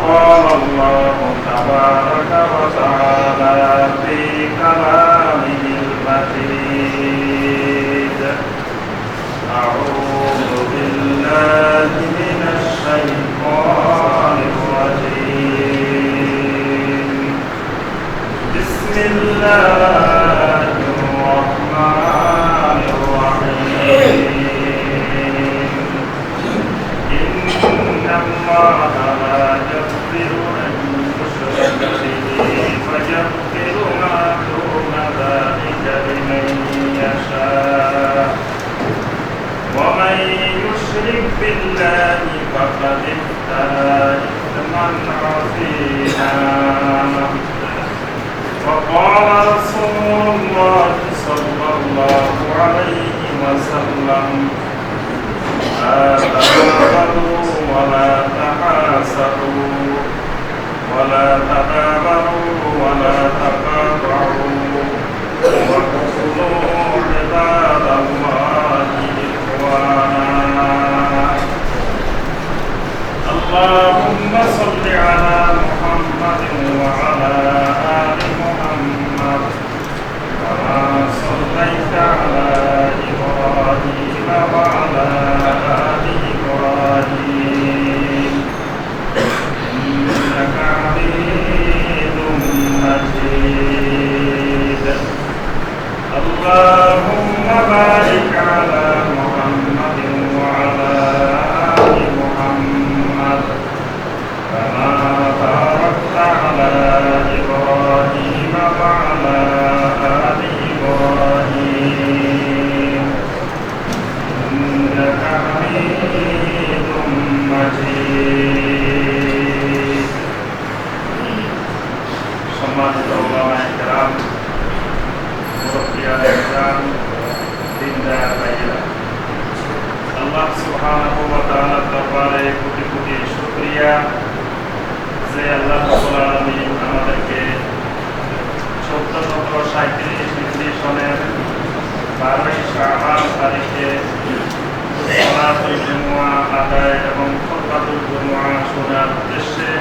قال الله تبارك وتعالى في كلامه المجيد أعوذ بالله من الشيطان الرجيم بسم الله الرحمن الرحيم إن الله لا يغفر أن يشرك به ويغفر ما دون ذلك لمن يشاء ومن يشرك بالله فقد افترى إثما عظيما وقال رسول الله صلى الله عليه وسلم لا تباغضوا ولا تحاسدوا ولا تدابروا ولا تقاطعوا وكونوا عباد الله إخوانا اللهم صل على محمد وعلى آل محمد كما صليت على إبراهيم وعلى آل إبراهيم إنك حميد مجيد اللهم بارك على محمد وعلى آل محمد كما باركت على إبراهيم وعلى آل إبراهيم إنك حميد مجيد সম্মানিত উলামায়ে কেরাম মুরব্বিয়ানে কেরাম দিনদার ভাইয়েরা আল্লাহ সুবহানাহু ওয়া তাআলার দরবারে কোটি কোটি শুকরিয়া যে আল্লাহ রাব্বুল আলামিন আমাদেরকে 1437 সনের 12 শাবান তারিখে সালাতুল জুমআ আদায় এবং খুতবাতুল জুমআ শোনার উদ্দেশ্যে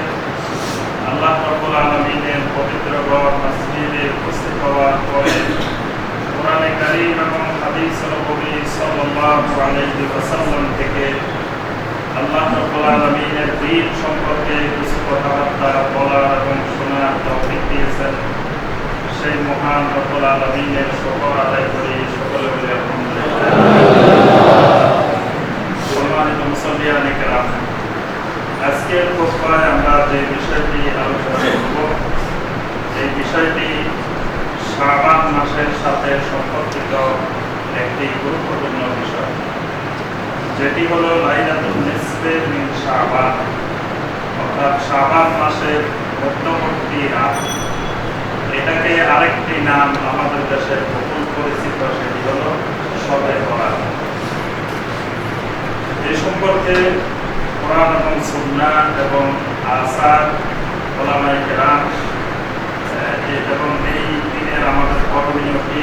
আল্লাহ রাব্বুল আলামিনের পবিত্র ঘর মসজিদে উপস্থিত হওয়ার পরে কোরআনে কারীম এবং হাদিস নববী সাল্লাল্লাহু আলাইহি ওয়াসাল্লাম থেকে আল্লাহ রাব্বুল আলামিনের দ্বীন সম্পর্কে কিছু কথাবার্তা বলার এবং শোনার তৌফিক দিয়েছেন সেই মহান রব্বুল আলামিনের শুকর আদায় করি সকলে বলে আলহামদুলিল্লাহ। সম্মানিত মুসল্লিয়ানে কেরাম, আজকের খুতবায় আমরা যে বিষয়টি আলোচনা করব এই বিষয়টি শাবান মাসের সাথে সম্পর্কিত একটি গুরুত্বপূর্ণ বিষয়, যেটি হলো লাইলাতুন নিসফে মিন শাবান, অর্থাৎ শাবান মাসের মধ্যবর্তী রাত। এটাকে আরেকটি নাম আমাদের দেশে বহুল পরিচিত, সেটি হলো শবে বরাত। এই সম্পর্কে কোরআন এবং সুন্নাহ এবং আসার উলামায়ে কেরাম এবং এই দিনের আমাদের করণীয় কি,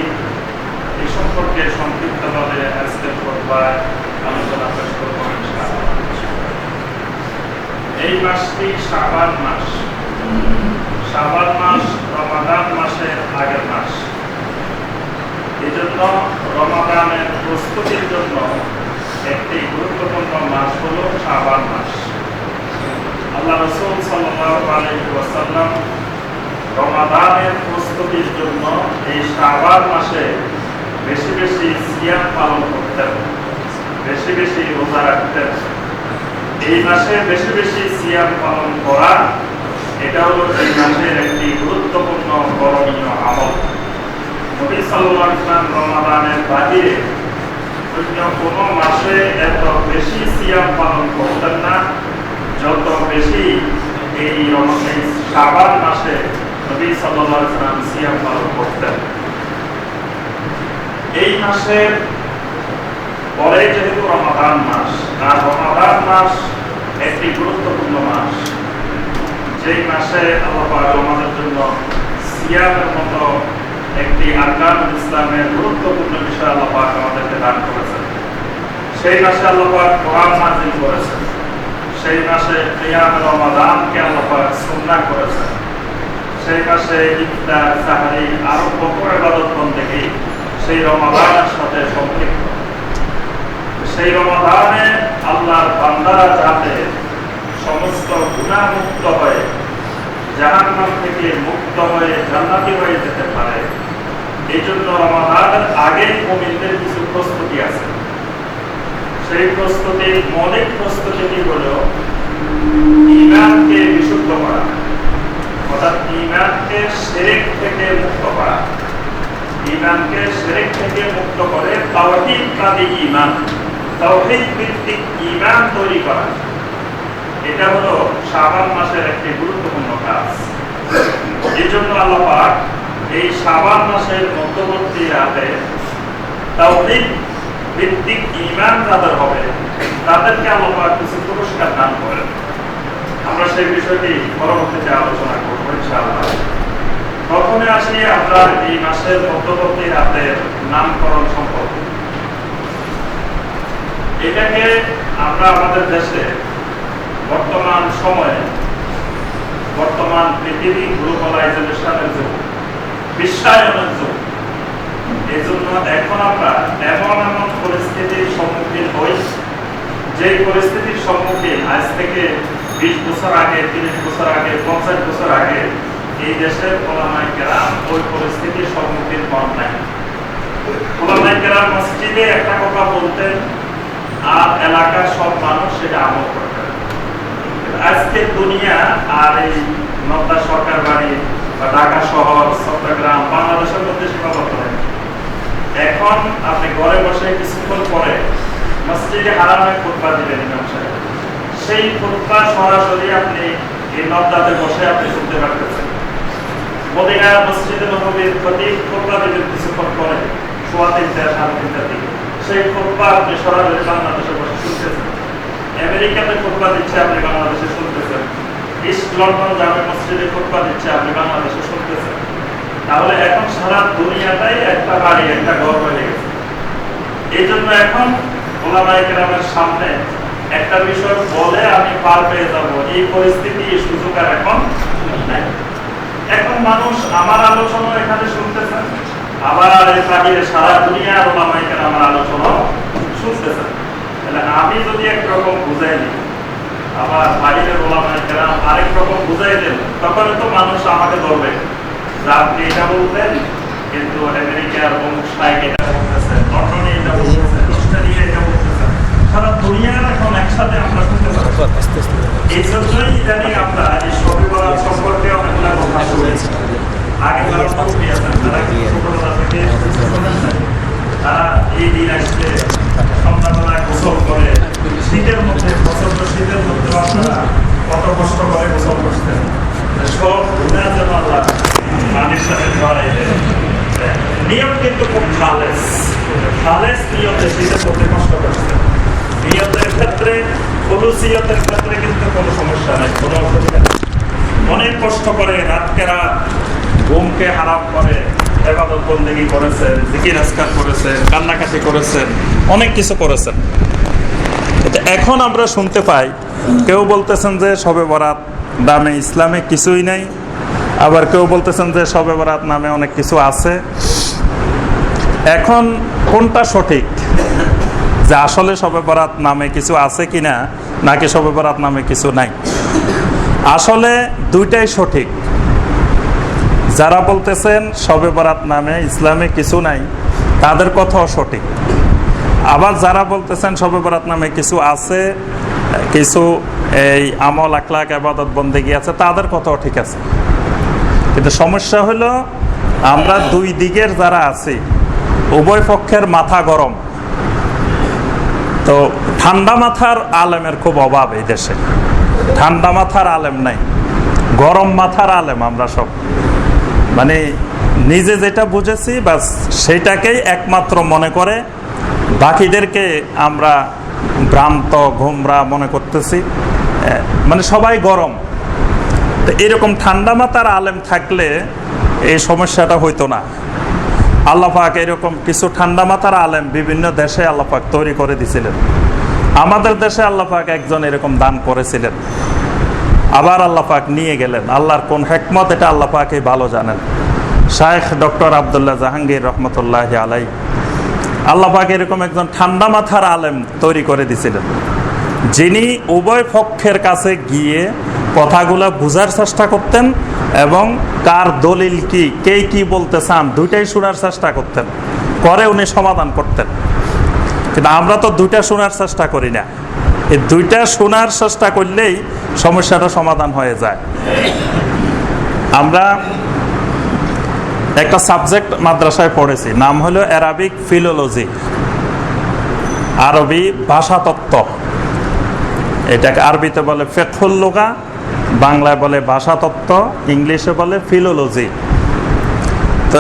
এই সম্পর্কে সংক্ষিপ্তভাবে আজকের খুতবায় আলোচনা পেশ করব ইনশাআল্লাহ। এই মাসটি শাবান মাস। শাবান মাস রমাদান মাসের আগের মাস। এই জন্য রমাদানের প্রস্তুতির জন্য একটি গুরুত্বপূর্ণ মাস হলো শাবান মাস। আল্লাহ রাসূল সাল্লাল্লাহু আলাইহি ওয়াসাল্লাম রমাদানের প্রস্তুতির জন্য এই শাবান মাসে বেশি বেশি সিয়াম পালন করতেন, বেশি বেশি রোজা রাখতেন। এই মাসে বেশি বেশি সিয়াম পালন করা, এটা হলো এই মাসের একটি গুরুত্বপূর্ণ করণীয় আমল। নবী সাল্লাল্লাহু আলাইহি ওয়াসাল্লাম রমাদানের বাহিরে অন্য কোনো মাসে এত বেশি সিয়াম পালন করতেন না যত বেশি এই শাবান মাসে নবী সাল্লাল্লাহু আলাইহি ওয়াসাল্লাম সিয়াম পালন করতেন। এই মাসের পরে যেহেতু রমাদান মাস, আর রমাদান মাস একটি গুরুত্বপূর্ণ মাস, যেই মাসে আল্লাহ পাক আমাদের জন্য সিয়ামের মতো একটি আরকানুল ইসলামের গুরুত্বপূর্ণ বিষয় আল্লাহ পাক আমাদেরকে দান করেছেন। সেই মাসে আল্লাহ পাক কোরআন নাযিল করেছেন, সেই মাসে কিয়াম রমাদানকে আল্লাহ পাক সুন্নাহ করেছেন। সেই মাসে ইফতার, সাহরি আরো কত ইবাদত বন্দেগী সেই রমাদানের সাথে সম্পৃক্ত। সেই রমাদানে আল্লাহর বান্দারা যাতে সমস্ত গুনাহ মুক্ত হয়ে, জাহান্নাম থেকে মুক্ত হয়ে জান্নাতি হয়ে যেতে পারে, এই জন্য রমাদানের আগে মুমিনদের কিছু প্রস্তুতি আছে। সেই প্রস্তুতির মৌলিক প্রস্তুতি হলো ঈমানকে বিশুদ্ধ করা, অর্থাৎ ঈমানকে শিরক থেকে মুক্ত করা। ঈমানকে শিরক থেকে মুক্ত করে তাওহীদবাদী ঈমান, তাওহীদ ভিত্তিক ঈমান তৈরি করা, এটা হলো শাবান মাসের একটি গুরুত্বপূর্ণ কাজ। এই জন্য আল্লাহ পাক এই শাবান মাসের মধ্যবর্তী রাতে তাওহীদ ভিত্তিক ঈমান যাদের হবে তাদেরকে আল্লাহ পাক কিছু পুরস্কার দান করেন। আমরা সেই বিষয়টি পরবর্তীতে আলোচনা করবো ইনশাআল্লাহ। প্রথমে আসি আমরা এই মাসের মধ্যবর্তী রাতের নামকরণ সম্পর্কে। এটাকে আমরা আমাদের দেশে বর্তমান সময়ে, বর্তমান পৃথিবী গ্লোবালাইজেশনের যুগ, বিশ্বায়নের যুগ, এই জন্য এখন আমরা এমন এমন পরিস্থিতির সম্মুখীন হই, যে পরিস্থিতির সম্মুখীন আজ থেকে 20 বছর আগে, 30 বছর আগে, 50 বছর আগে এই দেশের ওলামায়ে কেরাম ওই পরিস্থিতির সম্মুখীন হন নাই। ওলামায়ে কেরাম মসজিদে একটা কথা বলতেন আর এলাকার সব মানুষ সেটা আমল করতেন। আজকে দুনিয়া আর এই নওদা সরকার বাড়ি বা ঢাকা শহর, চট্টগ্রাম, বাংলাদেশের মধ্যে সীমাবদ্ধ নেই। এখন আপনি ঘরে বসে কিছুক্ষণ পরে মসজিদে হারামে খুতবা দিবেন ইমাম সাহেব, সেই খুতবা সরাসরি আপনি এই নওদাতে বসে আপনি শুনতে পারতেছেন। মদিনার মসজিদে নববীর খতিব খুতবা দিবেন কিছুক্ষণ পরে, সোয়া 3টা 3:30টার দিকে, সেই খুতবা আপনি সরাসরি বাংলাদেশে বসে শুনতেছেন। আমেরিকাতে খুতবা দিচ্ছে, আপনি বাংলাদেশে শুনতেছেন। ইস্ট লন্ডন জামে মসজিদে খুতবা দিচ্ছে, আপনি বাংলাদেশে শুনতেছেন। তাহলে এখন সারা দুনিয়াটাই একটা বাড়ি, একটা ঘর হয়ে গেছে। এই জন্য এখন ওলামায়ে কেরামের সামনে একটা বিষয় বলে আমি পার পেয়ে যাব, এই পরিস্থিতি, এই সুযোগ আর এখন নাই। এখন মানুষ আমার আলোচনা এখানে শুনতেছেন, আবার এর বাহিরে সারা দুনিয়ার ওলামায়ে কেরামের আলোচনা শুনতেছেন। তাহলে আমি যদি একরকম বুঝাই দিই, আবার বাহিরের ওলামায়ে কেরাম আরেক রকম বুঝাই দেন, তখন তো মানুষ আমাকে ধরবে যে আপনি এটা বলতেন, কিন্তু আমেরিকার অমুক শাইখ এটা বলতেছেন, লন্ডনে এটা বলতেছেন, অস্ট্রেলিয়া এটা বলতেছেন, সারা দুনিয়ার এখন একসাথে আমরা শুনতে পারবো। এই জন্যই ইদানিং আমরা এই শবে বরাত সম্পর্কে অনেকগুলো কথা শুনেছি। আগে যারা মুরব্বী আছেন, তারা ছোটবেলা থেকে শুনেছেন, তারা এই দিন আসলে সন্ধ্যাবেলায় গোসল করে, শীতের মধ্যে, প্রচন্ড শীতের মধ্যে আপনারা কত কষ্ট করে গোসল করতেন, সব গুনাহ যেন আল্লাহ পানির সাথে ধরাই দেয়। নিয়ম কিন্তু খুব খালেস নিয়তে শীতের মধ্যে কষ্ট করতেন। নিয়তের ক্ষেত্রে, খুলুসিয়তের ক্ষেত্রে কিন্তু কোনো সমস্যা নেই, কোনো অসুবিধা নেই। অনেক কষ্ট করে রাতকে রাত, ঘুমকে হারাম করে ইবাদত বন্দেগী করেছেন, জিকির আজকার করেছেন, কান্নাকাটি করেছেন, অনেক কিছু করেছেন। এখন আমরা শুনতে পাই কেউ বলতেছেন যে শবে বরাত নামে ইসলামে কিছুই নাই, আবার কেউ বলতেছেন যে শবে বরাত নামে অনেক কিছু আছে। এখন কোনটা সঠিক, যে আসলে শবে বরাত নামে কিছু আছে কিনা, নাকি শবে বরাত নামে কিছু নাই? আসলে দুইটাই সঠিক। যারা বলতেছেন শবে বরাত নামে ইসলামে কিছু নাই, তাদের কথাও সঠিক। আবার যারা বলতেছেন শবে বরাত নামে কিছু আছে, কিছু এই আমল আখলাক ইবাদত বন্দেগী আছে, তাদের কথাও ঠিক আছে। কিন্তু সমস্যা হলো আমরা দুই দিকের যারা আছি, উভয় পক্ষের মাথা গরম। তো ঠান্ডা মাথার আলেমের খুব অভাব এই দেশে। ঠান্ডা মাথার আলেম নাই, গরম মাথার আলেম আমরা সব। মানে নিজে যেটা বুঝেছি বাস সেইটাকেই একমাত্র মনে করে বাকিদেরকে আমরা ভ্রান্ত গোমরা মনে করতেছি। মানে সবাই গরম। তো এরকম ঠান্ডা মাথার আলেম থাকলে এই সমস্যাটা হইতো না। আল্লাহ পাক এরকম কিছু ঠান্ডা মাথার আলেম বিভিন্ন দেশে আল্লাহ পাক তৈরি করে দিয়েছিলেন। আমাদের দেশে আল্লাহ পাক একজন এরকম দান করেছিলেন, আবার আল্লাহ পাক নিয়ে গেলেন। আল্লাহর কোন হিকমত এটা আল্লাহ পাকই ভালো জানেন। শায়েখ ডক্টর আব্দুল্লাহ জাহাঙ্গীর রহমতুল্লাহ আলাইহি, আল্লাহ পাক এরকম একজন ঠান্ডা মাথার আলেম তৈরি করে দিয়েছিলেন, যিনি উভয় পক্ষের কাছে গিয়ে কথাগুলো বোঝার চেষ্টা করতেন এবং কার দলিল কি, কে কি বলতে চান দুইটাই শোনার চেষ্টা করতেন, করে উনি সমাধান করতেন। কিন্তু আমরা তো দুইটা শোনার চেষ্টা করি না। এই দুইটা শোনার চেষ্টা করলেই সমস্যাটা সমাধান হয়ে যায়। আমরা একটা সাবজেক্ট মাদ্রাসায় পড়েছি, নাম হলো অ্যারাবিক ফিলোলজি, আরবি ভাষাতত্ত্ব। এটাকে আরবিতে বলে ফিকহুল লুগা, বাংলায় বলে ভাষাতত্ত্ব, ইংলিশে বলে ফিলোলজি। তো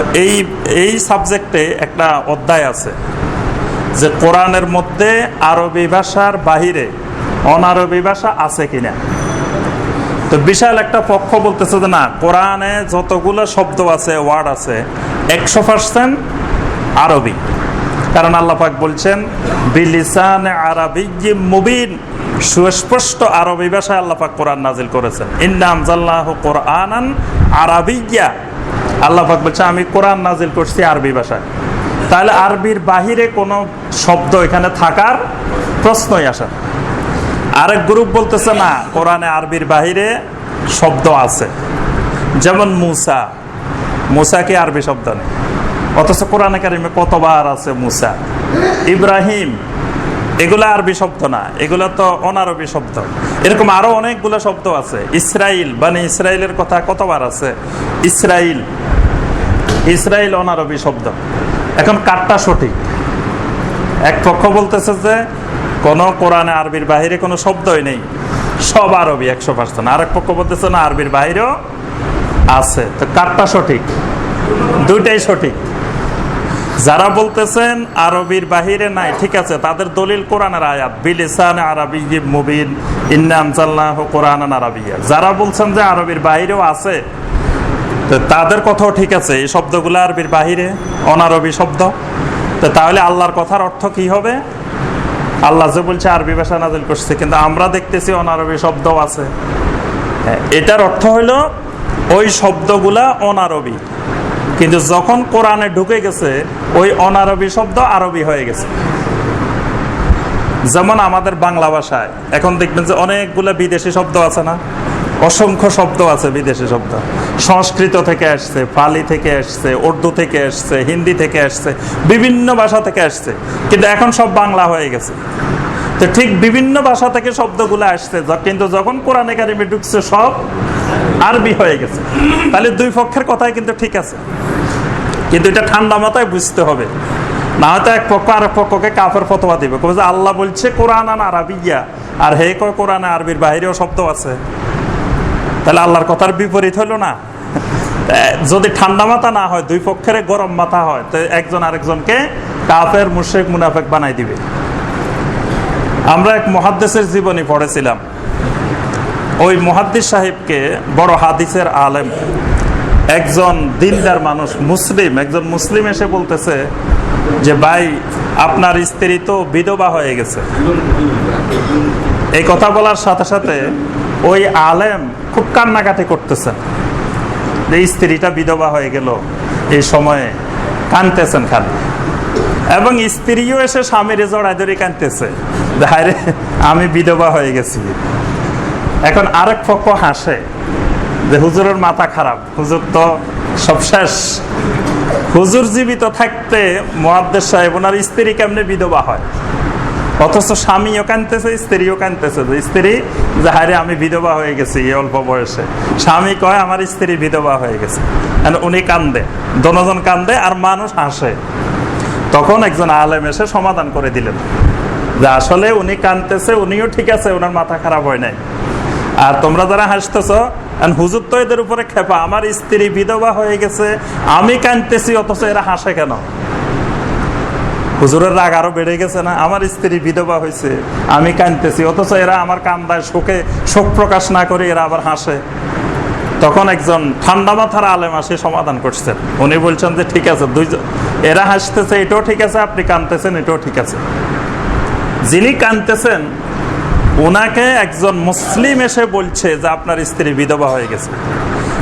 এই সাবজেক্টে একটা অধ্যায় আছে যে কোরআনের মধ্যে আরবি ভাষার বাহিরে অনারবি ভাষা আছে কিনা। তো বিশাল একটা পক্ষ বলতেছে যে না, কোরআনে যতগুলো শব্দ আছে, ওয়ার্ড আছে, 100% আরবি। কারণ আল্লাহ পাক বলছেন বিলিসানে আরাবিয়্যিম মুবিন, সুস্পষ্ট আরবি ভাষায় আল্লাহ পাক কোরআন নাজিল করেছেন। ইন্না আনজালনাহু কুরআনান আরাবিয়্যা, আল্লাহ পাক বলছে আমি কোরআন নাজিল করছি আরবি ভাষায়। তাহলে আরবির বাহিরে কোনো শব্দ এখানে থাকার প্রশ্নই আসে। আরেক গ্রুপ বলতেছে না, কোরআনে আরবির বাহিরে শব্দ আছে, যেমন মুসা। মুসা কি আরবি শব্দ নেই, অথচ কোরআনে কারিমে কতবার আছে মুসা। ইব্রাহিম, এগুলা আরবি শব্দ না, এগুলা তো অনারবি শব্দ। এরকম আরো অনেকগুলো শব্দ আছে। ইসরাইল, মানে ইসরায়েলের কথা কতবার আছে। ইসরাইল, ইসরায়েল অনারবি শব্দ। এখন কারটা সঠিক? এক পক্ষ বলতেছে যে কোন কোরআনে আরবির বাহিরে কোনো শব্দই নেই, সব আরবি 100%। আরেক পক্ষ বলতেছে না, আরবির বাহিরেও আছে। তো কারটা সঠিক? দুইটাই সঠিক। যারা বলতেছেন আরবির বাহিরে নাই, ঠিক আছে, তাদের দলিল কোরআনের আয়াত বিলিসানে আরাবিয়্যিম মুবিন ইন্না আনজালনাহু কুরআনান আরাবিয়্যা। যারা বলছেন যে আরবির বাহিরেও আছে, তো তাদের কথাও ঠিক আছে, এই শব্দগুলো আরবির বাহিরে অনারবি শব্দ। তো তাহলে আল্লাহর কথার অর্থ কি হবে? আল্লাহ যে বলছে আরবি ভাষা নাজিল করছে, কিন্তু আমরা দেখতেছি অনারবি শব্দ আছে। এটার অর্থ হলো ওই শব্দগুলা অনারবি, কিন্তু যখন কোরআনে ঢুকে গেছে ওই অনারবি শব্দ আরবি হয়ে গেছে। যেমন আমাদের বাংলা ভাষায় এখন দেখবেন যে অনেকগুলো বিদেশি শব্দ আছে না, অসংখ্য শব্দ আছে বিদেশি শব্দ। সংস্কৃত থেকে আসছে, পালি থেকে আসছে, উর্দু থেকে আসছে, হিন্দি থেকে আসছে, বিভিন্ন ভাষা থেকে আসছে, কিন্তু এখন সব বাংলা হয়ে গেছে। তো ঠিক বিভিন্ন ভাষা থেকে শব্দগুলো আসছে, কিন্তু যখন কোরআনে কারিমে ঢুকছে সব আরবি হয়ে গেছে। তাহলে দুই পক্ষের কথাই কিন্তু ঠিক আছে, কিন্তু এটা ঠান্ডা মাথায় বুঝতে হবে, না হয়তো এক পক্ষ আরেক পক্ষকে কাফের ফতোয়া দিবে, যে আল্লাহ বলছে কোরআনান আরাবিয়্যা, আর হে কয় কোরআনে আরবির বাহিরেও শব্দ আছে। তাহলে আল্লাহর কথার বিপরীত হলো না? যদি ঠান্ডা মাথা না হয়, দুই পক্ষের গরম মাথা হয়, তো একজন আরেকজনকে কাফের, মুশরিক, মুনাফিক বানাই দিবে। আমরা এক মুহাদ্দিসের জীবনী পড়েছিলাম। ওই মুহাদ্দিস সাহেবকে, বড় হাদিসের আলেম, একজন দিনদার মানুষ, মুসলিম, একজন মুসলিম এসে বলতেছে যে ভাই, আপনার স্ত্রী তো বিধবা হয়ে গেছে। এই কথা বলার সাথে সাথে ওই আলেম খুব কান্নাকাটি করতেছেন যে স্ত্রীটা বিধবা হয়ে গেল, এই সময়ে কাঁদতেছেন খালি। এবং স্ত্রীও এসে স্বামীর জড়ায় ধরে কাঁদতেছে যে হায় রে, আমি বিধবা হয়ে গেছি। এখন আরেক পক্ষ হাসে যে হুজুরের মাথা খারাপ, হুজুর তো সব শেষ। হুজুর জীবিত থাকতে মুহাদ্দিস সাহেব ওনার স্ত্রী কেমনে বিধবা হয়, অথচ স্বামীও কাঁদতেছে, স্ত্রীও কাঁদতেছে। স্ত্রী যে হায় রে, আমি বিধবা হয়ে গেছি এই অল্প বয়সে। স্বামী কয় আমার স্ত্রী বিধবা হয়ে গেছে। উনি কান্দে, দোনোজন কান্দে, আর মানুষ হাসে। তখন একজন আলেম এসে সমাধান করে দিলেন যে আসলে উনি কাঁদতেছে, উনিও ঠিক আছে, ওনার মাথা খারাপ হয় নাই। আর তোমরা যারা হাসতেছ, হুজুর তো এদের উপরে খেপা, আমার স্ত্রী বিধবা হয়ে গেছে, আমি কাঁদতেছি, অথচ এরা হাসে কেন? হুজুরের রাগ আরো বেড়ে গেছে না? আমার স্ত্রী বিধবা হয়েছে, আমি কাঁদতেছি, অথচ এরা আমার কান্দায় শোক প্রকাশ না করে এরা আবার হাসে। তখন একজন ঠান্ডা মাথার আলেম আসে সমাধান করছেন। উনি বলছেন যে ঠিক আছে, এরা হাসতেছে, এটাও ঠিক আছে, আপনি কাঁদতেছেন, এটাও ঠিক আছে। যিনি কাঁদতেছেন ওনাকে একজন মুসলিম এসে বলছে যে আপনার স্ত্রী বিধবা হয়ে গেছে।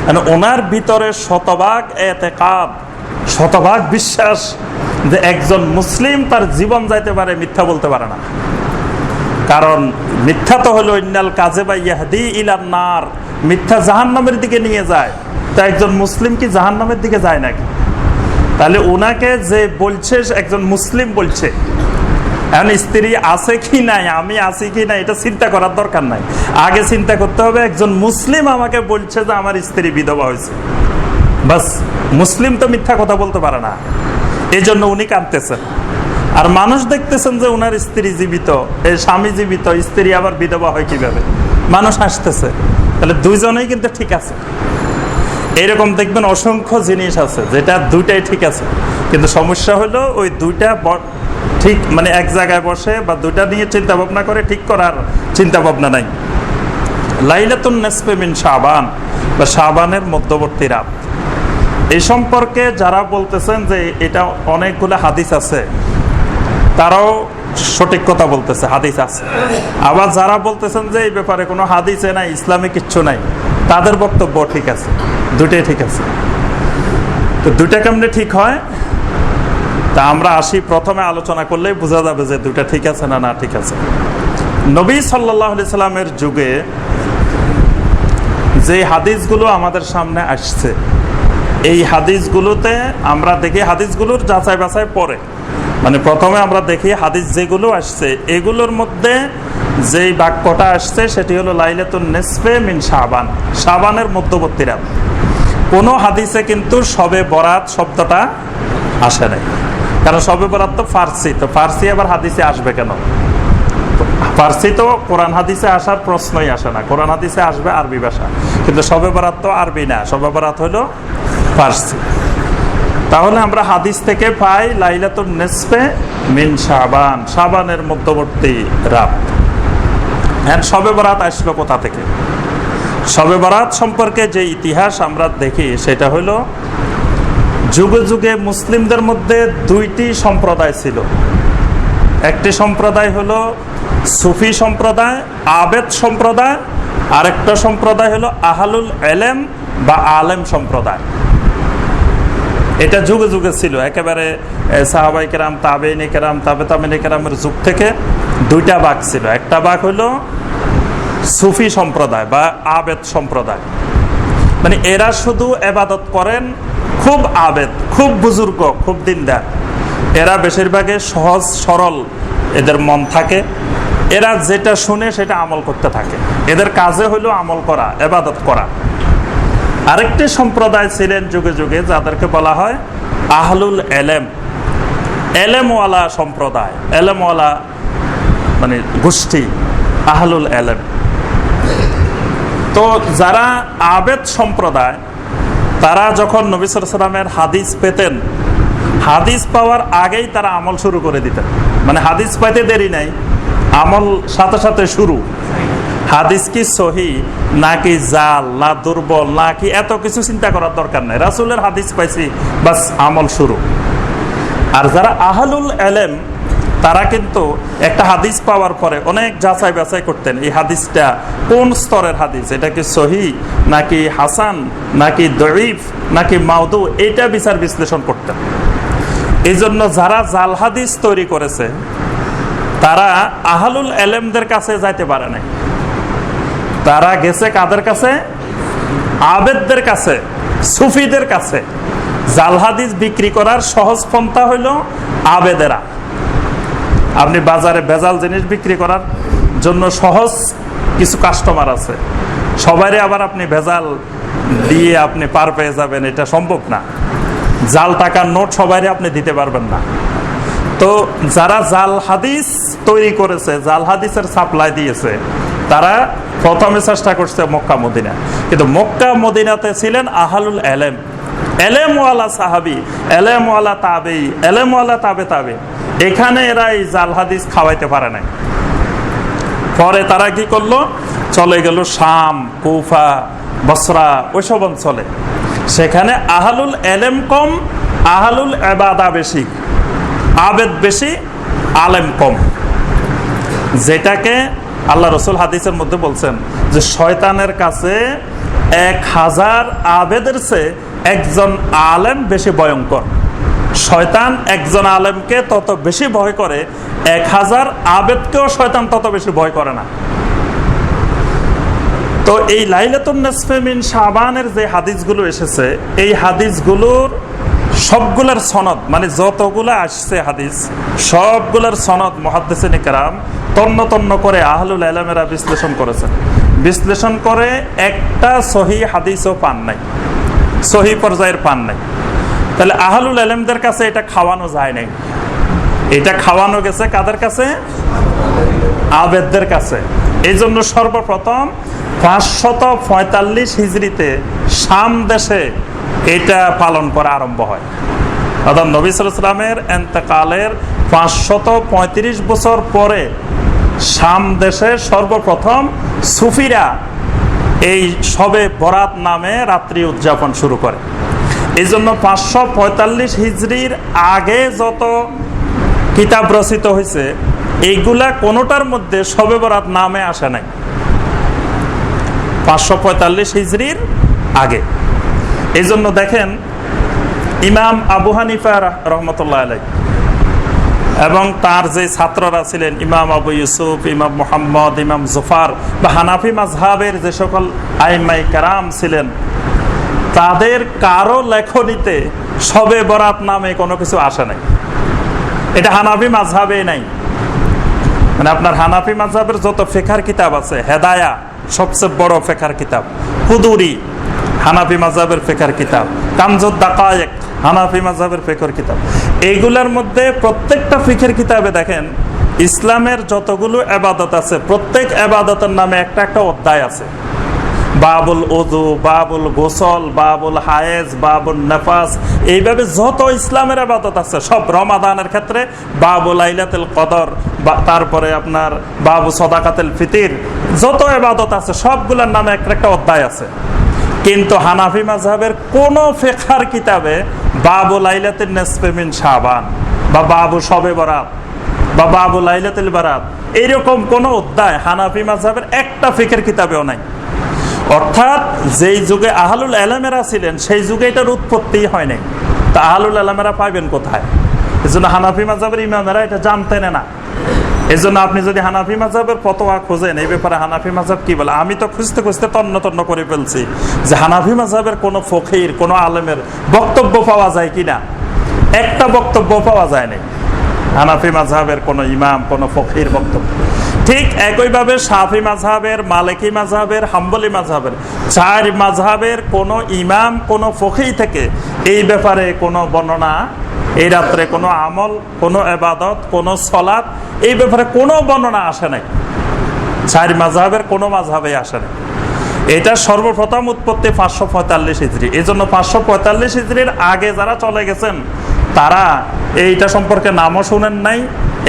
মানে ওনার ভিতরে শতভাগ এতেকাদ, শতভাগ বিশ্বাস যে একজন মুসলিম তার জীবন যাইতে পারে, মিথ্যা বলতে পারে না। কারণ মিথ্যা তো হলো ইন্নাল কাযিবা ইয়াহদি ইলান নার, মিথ্যা জাহান্নামের দিকে নিয়ে যায়। তা একজন মুসলিম কি জাহান্নামের দিকে যায় নাকি? তাহলে ওনাকে যে বলছে একজন মুসলিম বলছে, এখন স্ত্রী আছে কি নাই, আমি আছি কি নাই, এটা চিন্তা করার দরকার নাই। আগে চিন্তা করতে হবে একজন মুসলিম আমাকে বলছে যে আমার স্ত্রী বিধবা হয়েছে। বাস, মুসলিম তো মিথ্যা কথা বলতে পারে না, এই জন্য উনি কাঁদতেছেন। আর মানুষ দেখতেছেন যে ওনার স্ত্রী জীবিত, এই স্বামী জীবিত, স্ত্রী আবার বিধবা হয় কিভাবে, মানুষ হাসতেছে। তাহলে দুইজনেই কিন্তু ঠিক আছে। এইরকম দেখবেন অসংখ্য জিনিস আছে যেটা দুইটাই ঠিক আছে, কিন্তু সমস্যা হলো ওই দুইটা ঠিক মানে এক জায়গায় বসে বা দুইটা নিয়ে চিন্তা ভাবনা করে ঠিক করার চিন্তা ভাবনা নাই। লাইলাতুন নিসফে মিন শাবান বা শাবানের মধ্যবর্তী রাত, এই সম্পর্কে যারা বলতেছেন যে এটা অনেকগুলো হাদিস আছে, তারাও সঠিক কথা বলতেছে, হাদিস আছে। আবার যারা বলতেছেন যে এই ব্যাপারে কোনো হাদিসে নাই, ইসলামে কিচ্ছু নাই, তাদের বক্তব্য ঠিক আছে, দুইটাই ঠিক আছে। তো দুইটা কেমনে ঠিক হয় তা আমরা আসি, প্রথমে আলোচনা করলেই বোঝা যাবে যে দুইটা ঠিক আছে না ঠিক আছে। নবী সাল্লাল্লাহু আলাইহি সাল্লামের যুগে যে হাদিসগুলো আমাদের সামনে আসছে, এই হাদিসগুলোতে আমরা দেখি, হাদিসগুলোর যাচাই বাছাই পরে, মানে প্রথমে আমরা দেখি হাদিস যেগুলো আসছে এগুলোর মধ্যে যেই বাক্যটা আসছে সেটি হলো লাইলাতুন নিসফে মিন শাবান, শাবানের মধ্যবর্তী রাত। কোনো হাদিসে কিন্তু শবে বরাত শব্দটা আসে নাই, কারণ শবে বরাত তো ফার্সি, তো ফার্সি আবার হাদিসে আসবে কেন? ফার্সি তো কোরআন হাদিসে আসার প্রশ্নই আসে না, কোরআন হাদিসে আসবে আরবি ভাষা, কিন্তু শবে বরাত তো আরবি না, শবে বরাত হলো ফার্সি। তাহলে আমরা হাদিস থেকে পাই লাইলাতুন নিসফে মিন শাবান, শাবানের মধ্যবর্তী রাত। হ্যাঁ, শবে বরাত আসলো কোথা থেকে? শবে বরাত সম্পর্কে যে ইতিহাস আমরা দেখি সেটা হলো যুগে যুগে মুসলিমদের মধ্যে দুইটি সম্প্রদায় ছিল। একটি সম্প্রদায় হলো সুফি সম্প্রদায়, আবেদ সম্প্রদায়, আরেকটা সম্প্রদায় হলো আহলুল ইলম বা আলেম সম্প্রদায়। এটা যুগে যুগে ছিল, একেবারে সাহাবায়ে কেরাম, তাবেঈনে কেরাম, তাবেঈনে কেরামের যুগ থেকে দুইটা ভাগ ছিল। একটা ভাগ হলো সুফি সম্প্রদায় বা আবেদ সম্প্রদায়, মানে এরা শুধু ইবাদত করেন, খুব আবেদ, খুব বুজুর্গ, খুব দিনদার। এরা বেশিরভাগে সহজ সরল, এদের মন থাকে, এরা যেটা শুনে সেটা আমল করতে থাকে, এদের কাজে হলো আমল করা, ইবাদত করা। আরেকটি সম্প্রদায় ছিলেন যুগে যুগে যাদেরকে বলা হয় আহলুল ইলম, ইলমওয়ালা সম্প্রদায়, ইলমওয়ালা মানে গোষ্ঠী, আহলুল ইলম। তো যারা আবেদ সম্প্রদায়, তারা যখন নবী সাল্লাল্লাহু আলাইহি ওয়াসাল্লামের হাদিস পেতেন, হাদিস পাওয়ার আগেই তারা আমল শুরু করে দিতেন। মানে হাদিস পাইতে দেরি নাই, আমল সাথে সাথে শুরু। হাদিস কি সহি নাকি জাল না দুর্বল নাকি এত কিছু চিন্তা করার দরকার নাই, রাসূলের হাদিস পাইছি, বাস আমল শুরু। আর যারা আহলুল ইলম, তারা কিন্তু একটা হাদিস পাওয়ার পরে অনেক যাচাই বাছাই করতেন, এই হাদিসটা কোন স্তরের হাদিস, এটা কি সহি নাকি হাসান নাকি দঈফ নাকি মাউদু, এটা বিচার বিশ্লেষণ করতেন। এই জন্য যারা জাল হাদিস তৈরি করেছে তারা আহলুল ইলমদের কাছে যাইতে পারে নাই, তারা গেছে কাদের কাছে? আবেদদের কাছে, সুফিদের কাছে। জাল হাদিস বিক্রি করার সহজ পন্থা হইল আবেদেরা। আপনি বাজারে ভেজাল জিনিস বিক্রি করার জন্য সহজ কিছু কাস্টমার আছে, সবাইরে আবার আপনি ভেজাল দিয়ে আপনি পার পেয়ে যাবেন, এটা সম্ভব না। জাল টাকার নোট সবাইরে আপনি দিতে পারবেন না। তো যারা জাল হাদিস তৈরি করেছে, জাল হাদিসের সাপ্লাই দিয়েছে, তারা প্রথমে চেষ্টা করছে মক্কা মদিনা, কিন্তু মক্কা মদিনাতে ছিলেন আহলুল ইলম, ইলমওয়ালা সাহাবী, ইলমওয়ালা তাবেঈ, ইলমওয়ালা তাবে। এখানে এরা এই জাল হাদিস খাওয়াইতে পারে নাই। পরে তারা কি করলো? চলে গেল শাম, কুফা, বসরা, ওইসব অঞ্চলে। সেখানে আহলুল ইলম কম, আহলুল ইবাদা বেশি, আবেদ বেশি, আলেম কম। যেটাকে আল্লাহ রসুল হাদিসের মধ্যে বলছেন যে শয়তানের কাছে 1000 আবেদের চেয়ে একজন আলেম বেশি ভয়ঙ্কর। শয়তান একজন আলেমকে তত বেশি ভয় করে, 1000 আবেদকেও শয়তান তত বেশি ভয় করে না। তো এই লাইলাতুন নিসফে মিন শাবানের যে হাদিসগুলো এসেছে, এই হাদিসগুলোর সবগুলোর সনদ, মানে যতগুলো আসছে হাদিস সবগুলোর সনদ মুহাদ্দিসিনে কেরাম তন্ন তন্ন করে আহলুল ইলমেরা বিশ্লেষণ করেছেন। বিশ্লেষণ করে একটা সহি হাদিসও পান নাই, সহি পর্যায়ের পান নাই। তাহলে আহলুল ইলমদের কাছে এটা খাওয়ানো যায় নাই। এটা খাওয়ানো গেছে কাদের কাছে? আবেদদের কাছে। এই জন্য সর্বপ্রথম 545 হিজরিতে শাম দেশে এটা পালন করা আরম্ভ হয়। অর্থাৎ নবী সাল্লাল্লাহু আলাইহি ওয়াসাল্লামের ইন্তেকালের 535 বছর পরে শাম দেশে সর্বপ্রথম সুফিরা এই শবে বরাত নামে রাত্রি উদযাপন শুরু করে। এই জন্য 545 হিজরির আগে যত কিতাব রচিত হয়েছে এইগুলা কোনোটার মধ্যে শবে বরাত নামে আসে নাই 545 হিজরির আগে। এই জন্য দেখেন ইমাম আবু হানিফা রহমতুল্লাহ আলাইহি এবং তার যে ছাত্ররা ছিলেন ইমাম আবু ইউসুফ, ইমাম মুহাম্মদ, ইমাম জুফার বা হানাফি মাযহাবের যে সকল আইম্মাই কেরাম ছিলেন, তাদের কারো লেখনীতে শবে বরাত নামে কোনো কিছু আসে নাই। এটা হানাফি মাযহাবে নাই। মানে আপনার হানাফি মাযহাবের যত ফিকহের কিতাব আছে, হেদায়া সবচেয়ে বড় ফিকহের কিতাব, কুদুরি হানাফি মাযহাবের ফিকহের কিতাব, কানজুদ দাকায়েক হানাফি মাযহাবের ফিকহের কিতাব, এইগুলোর মধ্যে প্রত্যেকটা ফিকহের কিতাবে দেখেন ইসলামের যতগুলো ইবাদত আছে প্রত্যেক ইবাদতের নামে একটা একটা অধ্যায় আছে। বাবুল ওযু, বাবুল গোসল, বাবুল হায়েজ, বাবুল নেফাস, এইভাবে যত ইসলামের ইবাদত আছে সব, রমাদানের ক্ষেত্রে বাবু লাইলাতুল কদর, তারপরে আপনার বাবু সাদাকাতুল ফিতর, যত ইবাদত আছে সবগুলোর নামে একটা একটা অধ্যায় আছে। কিন্তু হানাফি মাযহাবের কোন ফিকহের কিতাবে বাবু লাইলাতুন নিসফে মিন শাবান বা বাবু শবে বরাত বা বাবু লাইলাতুল বারাত এইরকম কোন অধ্যায় হানাফি মাযহাবের একটা ফিকহের কিতাবেও নাই। অর্থাৎ যেই যুগে আহলুল ইলমেরা ছিলেন সেই যুগে এটার উৎপত্তি হয় নাই। তা আহলুল ইলমেরা পাইবেন কোথায়? এজন্য হানাফি মাযহাবের ইমামেরা এটা জানতেন না। এজন্য আপনি যদি হানাফি মাযহাবের ফতোয়া খোঁজেন এই ব্যাপারে হানাফি মাযহাব কি বলে, আমি তো খুঁজতে খুঁজতে তন্ন তন্ন করে ফেলছি যে হানাফি মাযহাবের কোনো ফকির, কোনো আলেমের বক্তব্য পাওয়া যায় কিনা। একটা বক্তব্য পাওয়া যায় না হানাফি মাযহাবের কোনো ইমাম, কোনো ফকির বক্তব্য। ঠিক একইভাবে শাফি মাযহাবের, মালিকি মাযহাবের, হাম্বলি মাযহাবের, 4 মাযহাবের কোনো ইমাম, কোনো ফকিহ থেকে এই ব্যাপারে কোনো বর্ণনা, এই রাত্রে কোনো আমল, কোনো ইবাদত, কোনো সালাত, এই ব্যাপারে কোনো বর্ণনা আসে নাই। 4 মাযহাবের কোনো মাযহাবে আসে নাই। এটা সর্বপ্রথম উৎপত্তি 545 হিজরি। এই জন্য 545 হিজরির আগে যারা চলে গেছেন তারা এইটা সম্পর্কে নামও শুনেন নাই,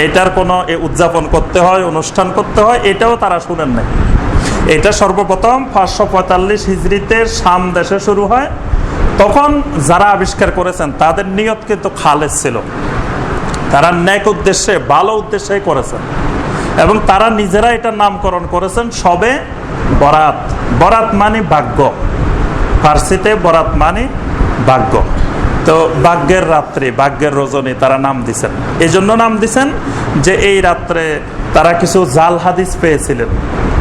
এটার কোনো উদযাপন করতে হয়, অনুষ্ঠান করতে হয়, এটাও তারা শুনেন নাই। এটা সর্বপ্রথম 545 হিজরিতে শাম দেশে শুরু হয়। তখন যারা আবিষ্কার করেছেন তাদের নিয়ত কিন্তু খালেস ছিল, তারা নেক উদ্দেশ্যে, ভালো উদ্দেশ্যে করেছেন এবং তারা নিজেরা এটার নামকরণ করেছেন শবে বরাত। বরাত মানে ভাগ্য, ফার্সিতে বরাত মানে ভাগ্য। তো ভাগ্যের রাত্রি, ভাগ্যের রজনী তারা নাম দিছেন। এই জন্য নাম দিছেন যে এই রাত্রে তারা কিছু জাল হাদিস পেয়েছিলেন,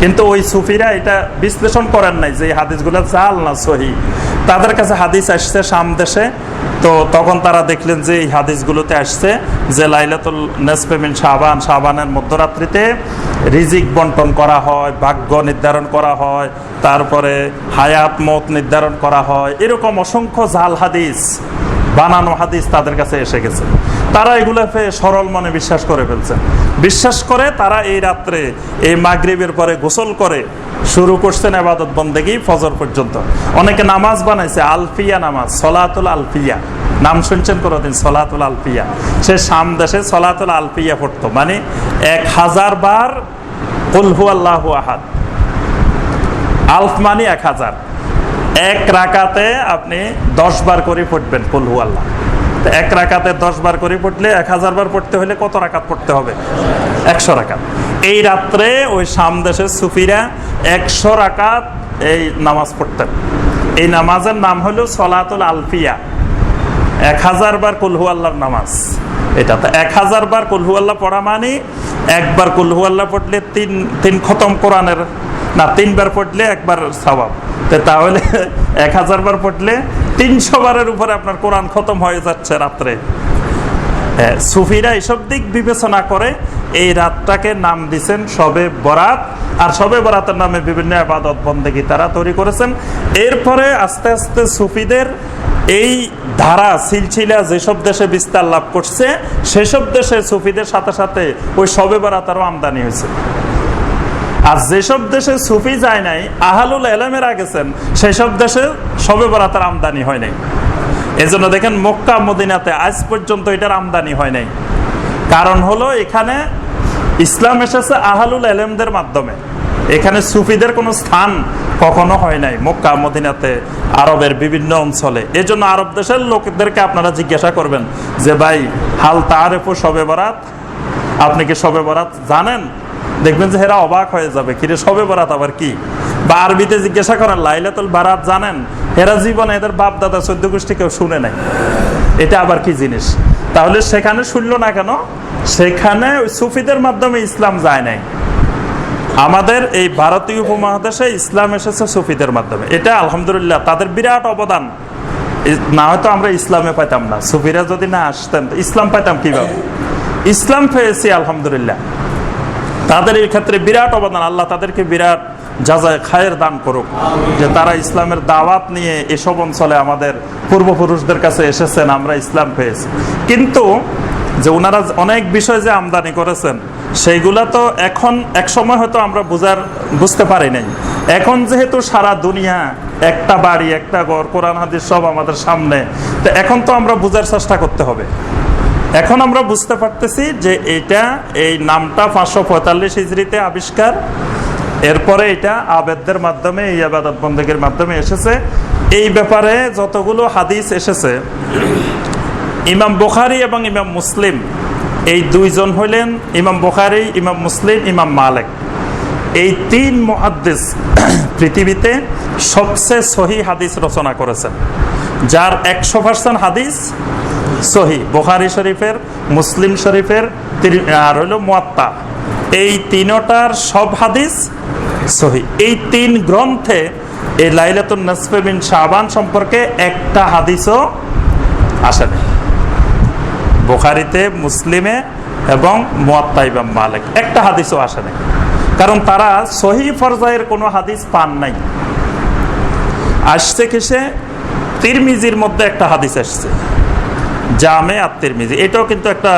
কিন্তু ওই সুফিরা এটা বিশ্লেষণ করেন নাই যে এই হাদিসগুলো জাল না সহি। তাদের কাছে হাদিস আসছে শাম দেশে, তো তখন তারা দেখলেন যে এই হাদিসগুলোতে আসছে যে লাইলাতুল নিসফে মিন শাবান, শাবানের মধ্যরাত্রিতে রিজিক বন্টন করা হয়, ভাগ্য নির্ধারণ করা হয়, তারপরে হায়াত মত নির্ধারণ করা হয়, এরকম অসংখ্য জাল হাদিস, বানানো হাদিস তাদের কাছে এসে গেছে। তারা এগুলোকে সরল মনে বিশ্বাস করে ফেলছেন। বিশ্বাস করে তারা এই রাত্রে এই মাগরিবের পরে গোসল করে শুরু করছেন ইবাদত বন্দেগী ফজর পর্যন্ত। অনেকে নামাজ বানাইছে আলফিয়া নামাজ, সলাতুল আলফিয়া, নাম শুনছেন কোনোদিন? সলাতুল আলফিয়া। সে শাম দেশে সলাতুল আলফিয়া পড়তো, মানে 1000 বার কুল হুয়াল্লাহু আহাদ। আলফ মানে 1000, এক রাকাতে আপনি 10 বার করে পড়বেন কুল হুয়াল্লাহ। তো এক রাকাতে 10 বার করে পড়লে 1000 বার পড়তে হলে কত রাকাত পড়তে হবে? 100 রাকাত। এই রাত্রে ওই শাম দেশের সুফিরা 100 রাকাত এই নামাজ পড়তেন। এই নামাজের নাম হলো সলাতুল আলফিয়া, 1000 বার কুল হু আল্লাহর নামাজ। এটা তো 1000 বার কুল হু আল্লাহ পড়া মানে একবার কুল হু আল্লাহ পড়লে তিন খতম কোরআনের, না 3 বার পড়লে একবার সওয়াব। তাহলে 1000 বার পড়লে 300 বারের উপরে আপনার কোরআন খতম হয়ে যাচ্ছে রাত্রে। সুফিরা এসব দিক বিবেচনা করে এই রাতটাকে নাম দিয়েছেন শবে বরাত। আর শবে বরাতের নামে বিভিন্ন ইবাদত বন্দেগী তারা তৈরি করেছেন। এরপরে আস্তে আস্তে সুফিদের এই ধারা সিলসিলা যেসব দেশে বিস্তার লাভ করছে, সেসব দেশে সুফিদের সাথে সাথে ওই শবে বরাতেরও আমদানি হয়েছে। আর যেসব দেশে সুফি যায় নাই, আহলুল ইলমেরা গেছেন, সেসব দেশে শবে বরাতের আমদানি হয় নাই। এজন্য দেখেন মক্কা মদিনাতে আজ পর্যন্ত এটার আমদানি হয় নাই। কারণ হলো এখানে ইসলাম এসেছে আহলুল ইলমদের মাধ্যমে, এখানে সুফিদের কোনো স্থান কখনো হয় নাই মক্কা মদিনাতে, আরবের বিভিন্ন অঞ্চলে। এজন্য আরব দেশের লোকদেরকে আপনারা জিজ্ঞাসা করবেন যে ভাই হাল তাআরিফু শবে বরাত, আপনি কি শবে বরাত জানেন? দেখবেন যে এরা অবাক হয়ে যাবে, কিরে শবে বরাত আবার কি? বা আরবিতে জিজ্ঞাসা করেন লাইলাতুল বারাত জানেন? এরা জীবনে এদের বাপ দাদা 14 গোষ্ঠী কেউ শুনে নাই, এটা আবার কি জিনিস? তাহলে সেখানে শুনলো না কেন? সেখানে সুফিদের মাধ্যমে ইসলাম যায় নাই। আমাদের এই ভারতীয় উপমহাদেশে ইসলাম এসেছে সুফিদের মাধ্যমে। এটা আলহামদুলিল্লাহ তাদের বিরাট অবদান। না হয়তো আমরা ইসলামে পাইতাম না, সুফিরা যদি না আসতেন ইসলাম পাইতাম কিভাবে? ইসলাম পেয়েছি আলহামদুলিল্লাহ, তাদের এই ক্ষেত্রে বিরাট অবদান। আল্লাহ তাদেরকে বিরাট জাযায়ে খায়ের দান করুক যে তারা ইসলামের দাওয়াত নিয়ে এসব অঞ্চলে আমাদের পূর্বপুরুষদের কাছে এসেছেন, আমরা ইসলাম পেয়েছি। কিন্তু যে ওনারা অনেক বিষয় যে আমদানি করেছেন সেইগুলা তো এখন এক সময় হয়তো আমরা বুঝতে পারি নাই। এখন যেহেতু সারা দুনিয়া একটা বাড়ি একটা ঘর, কোরআন হাদিস সব আমাদের সামনে, তো এখন তো আমরা বুঝার চেষ্টা করতে হবে। এখন আমরা বুঝতে পারতেছি যে এই নামটা 545 হিজরিতে আবিষ্কার, এরপরে এটা আবেদদের মাধ্যমে, এই ইবাদত বন্দেগীর মাধ্যমে এসেছে। এই ব্যাপারে যতগুলো হাদিস এসেছে, ইমাম বুখারী এবং ইমাম মুসলিম এই দুইজন হলেন, ইমাম বুখারী, ইমাম মুসলিম, ইমাম মালিক, এই 3 মুহাদ্দিস পৃথিবীতে সবচেয়ে সহি হাদিস রচনা করেছেন, যার 100% হাদিস সহি। বুখারী শরীফের, মুসলিম শরীফের আর হলো মুয়াত্তা, এই তিনটার সব হাদিস সহি। এই 3 গ্রন্থে এই লাইলাতুন নিসফে মিন শাবান সম্পর্কে একটা হাদিসও আসে না। বুখারীতে, মুসলিমে এবং মুয়াত্তা ইমাম মালিক একটা হাদিসও আসে না, কারণ তারা সহি পর্যায়ের কোনো হাদিস পান নাই। আসছে কিসে? তিরমিজির মধ্যে একটা হাদিস আসছে, জামে আত-তিরমিজি। এটাও কিন্তু একটা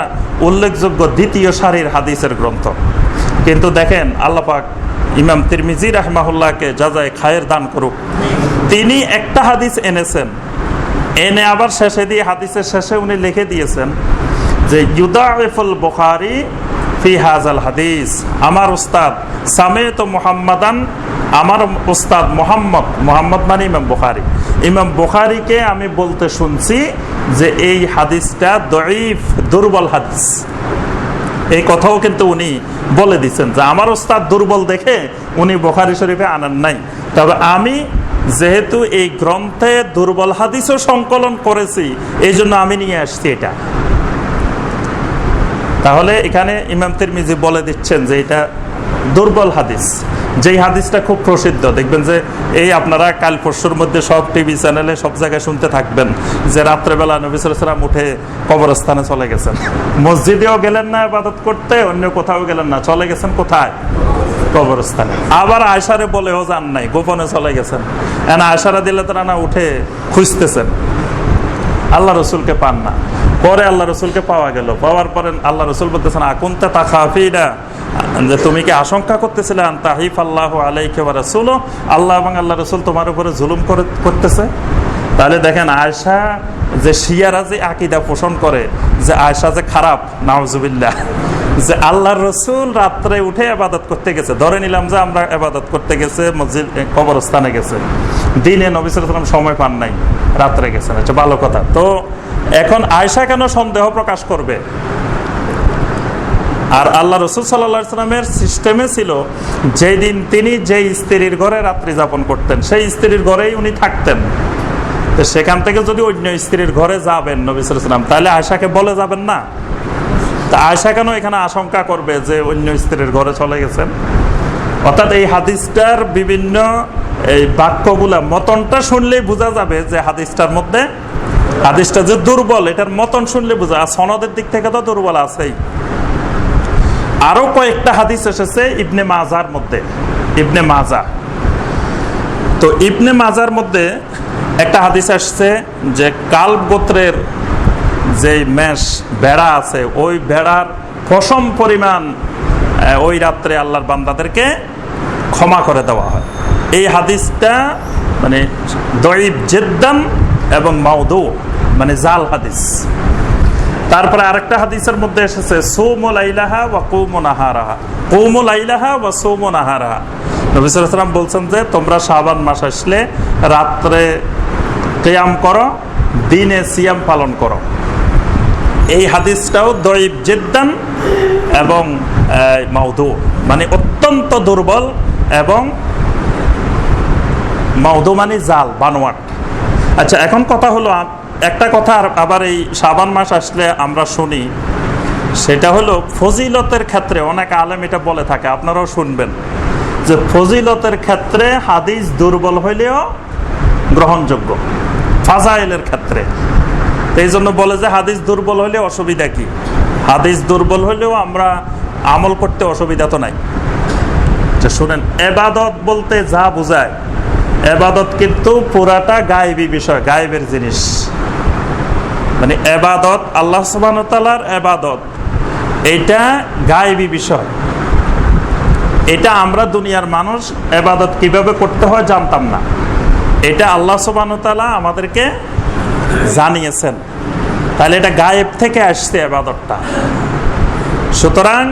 উল্লেখযোগ্য দ্বিতীয় সারির হাদিসের গ্রন্থ। কিন্তু দেখেন আল্লাহ পাক ইমাম তিরমিজি রাহিমাহুল্লাহকে জাযায়ে খায়ের দান করুক, তিনি একটা হাদিস এনেছেন, এনে আবার শেষে দিয়ে হাদিসের শেষে উনি লিখে দিয়েছেন যে ইউদাইফুল বুখারী ফি হাযাল হাদিস। আমার উস্তাদ সামিত মুহাম্মাদান, আমার উস্তাদ মোহাম্মদ মানে ইমাম বুখারী, ইমাম বুখারীকে আমি বলতে শুনছি যে এই হাদিসটা দঈফ, দুর্বল হাদিস। এই কথাও কিন্তু উনি বলে দিচ্ছেন যে আমার উস্তাদ দুর্বল দেখে উনি বুখারী শরীফে আনেন নাই, তবে আমি যেহেতু এই গ্রন্থে দুর্বল হাদিসও সংকলন করেছি, এই জন্য আমি নিয়ে আসছি এটা। তাহলে এখানে ইমাম তিরমিজি বলে দিচ্ছেন যে এটা দুর্বল হাদিস, যেই হাদিসটা খুব প্রসিদ্ধ। দেখবেন যে এই আপনারা কাল পরশুর মধ্যে সব টিভি চ্যানেলে সব জায়গায় শুনতে থাকবেন যে রাত্রেবেলা নবী সাল্লাল্লাহু আলাইহি ওয়াসাল্লাম উঠে কবরস্থানে চলে গেছেন। মসজিদেও গেলেন না ইবাদত করতে, অন্য কোথাও গেলেন না, চলে গেছেন কোথায়? কবরস্থানে। আবার আয়েশারে বলেও যান নাই, গোপনে চলে গেছেন। আয়েশা রাদিয়াল্লাহু তাআলা উঠে খুঁজতেছেন, আল্লাহ রসুলকে পান না। পরে আল্লাহ রসুলকে পাওয়া গেল, পাওয়ার পরে আল্লাহ রসুল বলতেছেন আকুনতা তাখাফিনা, যে তুমি কি আশঙ্কা করতেছিলে তাহিফ আল্লাহ আলাইহি ওয়া রাসূলুহু, আল্লাহ এবং আল্লাহ রসুল তোমার উপরে জুলুম করতেছে। তাহলে দেখেন আয়েশা যে শিয়ারা যে আকীদা পোষণ করে যে আয়েশা যে খারাপ, নাউজুবিল্লাহ, যে আল্লাহর রসুল রাত্রে উঠে ইবাদত করতে গেছে, ধরে নিলাম যে আমরা ইবাদত করতে গেছে, মসজিদ কবরস্থানে গেছে, দিনে নবী সাল্লাল্লাহু আলাইহি ওয়াসাল্লাম সময় পান নাই, রাত্রে গেছেন, আচ্ছা ভালো কথা। তো এখন আয়েশা কেন সন্দেহ প্রকাশ করবে? আর আল্লাহ রসুল সাল্লাল্লাহু আলাইহি সাল্লামের সিস্টেমে ছিল, যেই দিন তিনি যেই স্ত্রীর ঘরে রাত্রি যাপন করতেন সেই স্ত্রীর ঘরেই উনি থাকতেন। তো সেখান থেকে যদি অন্য স্ত্রীর ঘরে যাবেন নবী সাল্লাল্লাহু আলাইহি সাল্লাম, তাহলে আয়েশাকে বলে যাবেন না? তা আয়েশা কেন এখানে আশঙ্কা করবে যে অন্য স্ত্রীর ঘরে চলে গেছেন? অর্থাৎ এই হাদিসটার বিভিন্ন এই বাক্যগুলা মতনটা শুনলেই বোঝা যাবে যে হাদিসটার মধ্যে, হাদিসটা যে দুর্বল এটার মতন শুনলে বোঝা, আর সনদের দিক থেকে তো দুর্বল আছেই। আরো কয়েকটা হাদিস এসেছে ইবনে মাজার মধ্যে, ইবনে মাজা। তো ইবনে মাজার মধ্যে একটা হাদিস আসছে যে কালব গোত্রের যে মেষ ভেড়া আছে, ওই ভেড়ার পশম পরিমাণ ওই রাত্রে আল্লাহর বান্দাদেরকে ক্ষমা করে দেওয়া হয়। এই হাদিসটা মানে দঈফ জিদ্দান এবং মাউদু, মানে জাল হাদিস। তারপরে আরেকটা হাদিসের মধ্যে এসেছে সুমু লাইলাহা ওয়া কুমু নাহারাহা, কুমু লাইলাহা ওয়া সুমু নাহারাহা। নবী সাল্লাল্লাহু আলাইহি ওয়াসাল্লাম বলছেন যে তোমরা শাবান মাস আসলে রাত্রে কিয়াম করো, দিনে সিয়াম পালন করো। এই হাদিসটাও দঈফ জিদ্দান এবং মাউদু, মানে অত্যন্ত দুর্বল, এবং মাউদু মানে জাল, বানোয়াট। আচ্ছা, এখন কথা হলো, একটা কথা আবার এই শাবান মাস আসলে আমরা শুনি, সেটা হলো ফজিলতের ক্ষেত্রে অনেক আলেম এটা বলে থাকে, আপনারাও শুনবেন যে ফজিলতের ক্ষেত্রে হাদিস দুর্বল হইলেও গ্রহণযোগ্য, ফাজাইলের ক্ষেত্রে। এই জন্য বলে যে হাদিস দুর্বল হলে অসুবিধা কি? হাদিস দুর্বল হলেও আমরা আমল করতে অসুবিধা তো নাই। শুনেন, এবাদত বলতে যা বোঝায়, এবাদত কিন্তু পুরাটা গায়েবী বিষয়, গায়েবের জিনিস। মানে এবাদত, আল্লাহ সুবহানাহু ওয়া তাআলার এবাদত, এটা গায়েবী বিষয়। এটা আমরা দুনিয়ার মানুষ এবাদত কিভাবে করতে হয় জানতাম না, এটা আল্লাহ সুবহানাহু ওয়া তাআলা আমাদেরকে জানিয়েছেন। তাহলে এটা গায়েব থেকে আসছে এবাদতটা। সুতরাং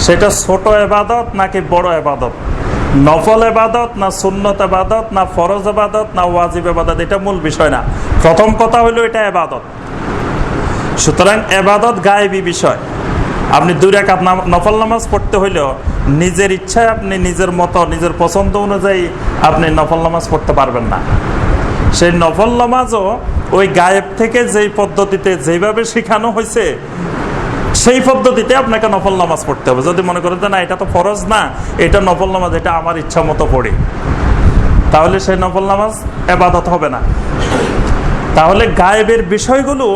সেটা ছোট এবাদত নাকি বড় এবাদত, নফল এবাদত না সুন্নত এবাদত না ফরজ এবাদত না ওয়াজিব এবাদত, এটা মূল বিষয় না। প্রথম কথা হলো এটা এবাদত। সুতরাং এবাদত গায়েবী বিষয়। আপনি 2 রাকাত নফল নামাজ পড়তে হইলেও নিজের ইচ্ছায় আপনি নিজের মতো, নিজের পছন্দ অনুযায়ী আপনি নফল নামাজ পড়তে পারবেন না। সেই নফল নামাজও ওই গায়েব থেকে যেই পদ্ধতিতে যেভাবে শেখানো হয়েছে সেই পদ্ধতিতে আপনাকে নফল নামাজ পড়তে হবে। যদি মনে করেন যে না এটা তো ফরজ না, এটা নফল নামাজ, এটা আমার ইচ্ছা মতো পড়ি, তাহলে সেই নফল নামাজ এবাদত হবে না। তাহলে গায়েবের বিষয়গুলো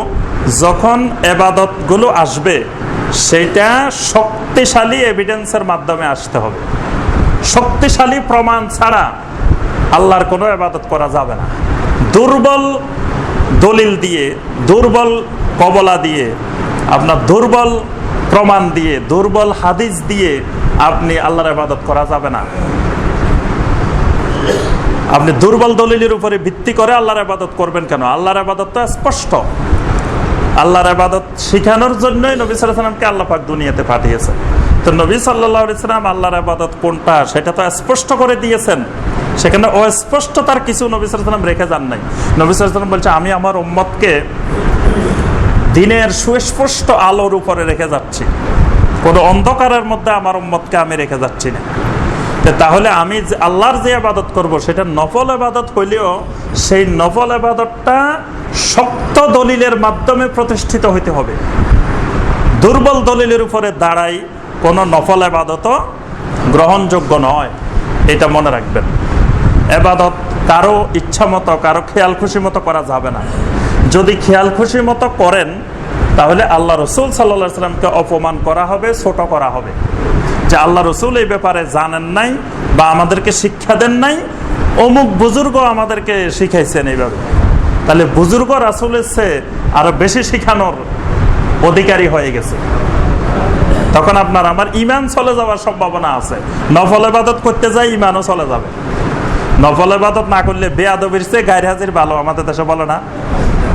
যখন এবাদতগুলো আসবে, সেটা শক্তিশালী এভিডেন্সের মাধ্যমে আসতে হবে। শক্তিশালী প্রমাণ ছাড়া আল্লাহর কোনো এবাদত করা যাবে না। দুর্বল দলিল দিয়ে, দুর্বল কবলা দিয়ে, আপনার দুর্বল প্রমাণ দিয়ে, দুর্বল হাদিস দিয়ে আপনি আল্লাহর ইবাদত করা যাবে না। আপনি দুর্বল দলিলের উপরে ভিত্তি করে আল্লাহর ইবাদত করবেন কেন? আল্লাহর ইবাদত তো স্পষ্ট। আল্লাহর ইবাদত শেখানোর জন্যই নবী সাল্লাল্লাহু আলাইহি ওয়াসাল্লামকে আল্লাহ পাক দুনিয়াতে পাঠিয়েছেন। তো নবী সাল্লাল্লাহু আলাইহি ওয়াসাল্লাম আল্লাহর ইবাদত কোনটা সেটা তো স্পষ্ট করে দিয়েছেন। সেখানে অস্পষ্টতার কিছু নবী সাল্লাল্লাহু আলাইহি ওয়াসাল্লাম রেখে যান নাই। নবী সাল্লাল্লাহু আলাইহি ওয়াসাল্লাম বলছে, আমি আমার উম্মতকে দিনের সুস্পষ্ট আলোর উপরে রেখে যাচ্ছি, কোনো অন্ধকারের মধ্যে আমার উম্মতকে আমি রেখে যাচ্ছি না। তাহলে আমি আল্লাহর যে ইবাদত করব সেটা নফল ইবাদত হইলেও সেই নফল ইবাদতটা শক্ত দলিলের মাধ্যমে প্রতিষ্ঠিত হইতে হবে। দুর্বল দলিলের উপরে দাঁড়াই কোনো নফল ইবাদতও গ্রহণযোগ্য নয়, এটা মনে রাখবেন। ইবাদত কারো ইচ্ছা মতো, কারো খেয়াল খুশি মতো করা যাবে না। যদি খেয়াল খুশি মতো করেন তাহলে আল্লাহ রসুল সাল্লাল্লাহু আলাইহি ওয়াসাল্লামকে অপমান করা হবে, ছোট করা হবে, যে আল্লাহ রসুল এই ব্যাপারে জানেন নাই বা আমাদেরকে শিক্ষা দেন নাই, অমুক বুজুর্গ আমাদেরকে শিখাইছেন এইভাবে। তাহলে বুজুর্গ রাসূলের চেয়ে আরো বেশি শিখানোর অধিকারী হয়ে গেছে। তখন আপনার আমার ঈমান চলে যাওয়ার সম্ভাবনা আছে। নফল ইবাদত করতে যাই ঈমানও চলে যাবে। নফল ইবাদত না করলে বেয়াদবির চেয়ে গায়ের হাজির ভালো, আমাদের দেশে বলে না।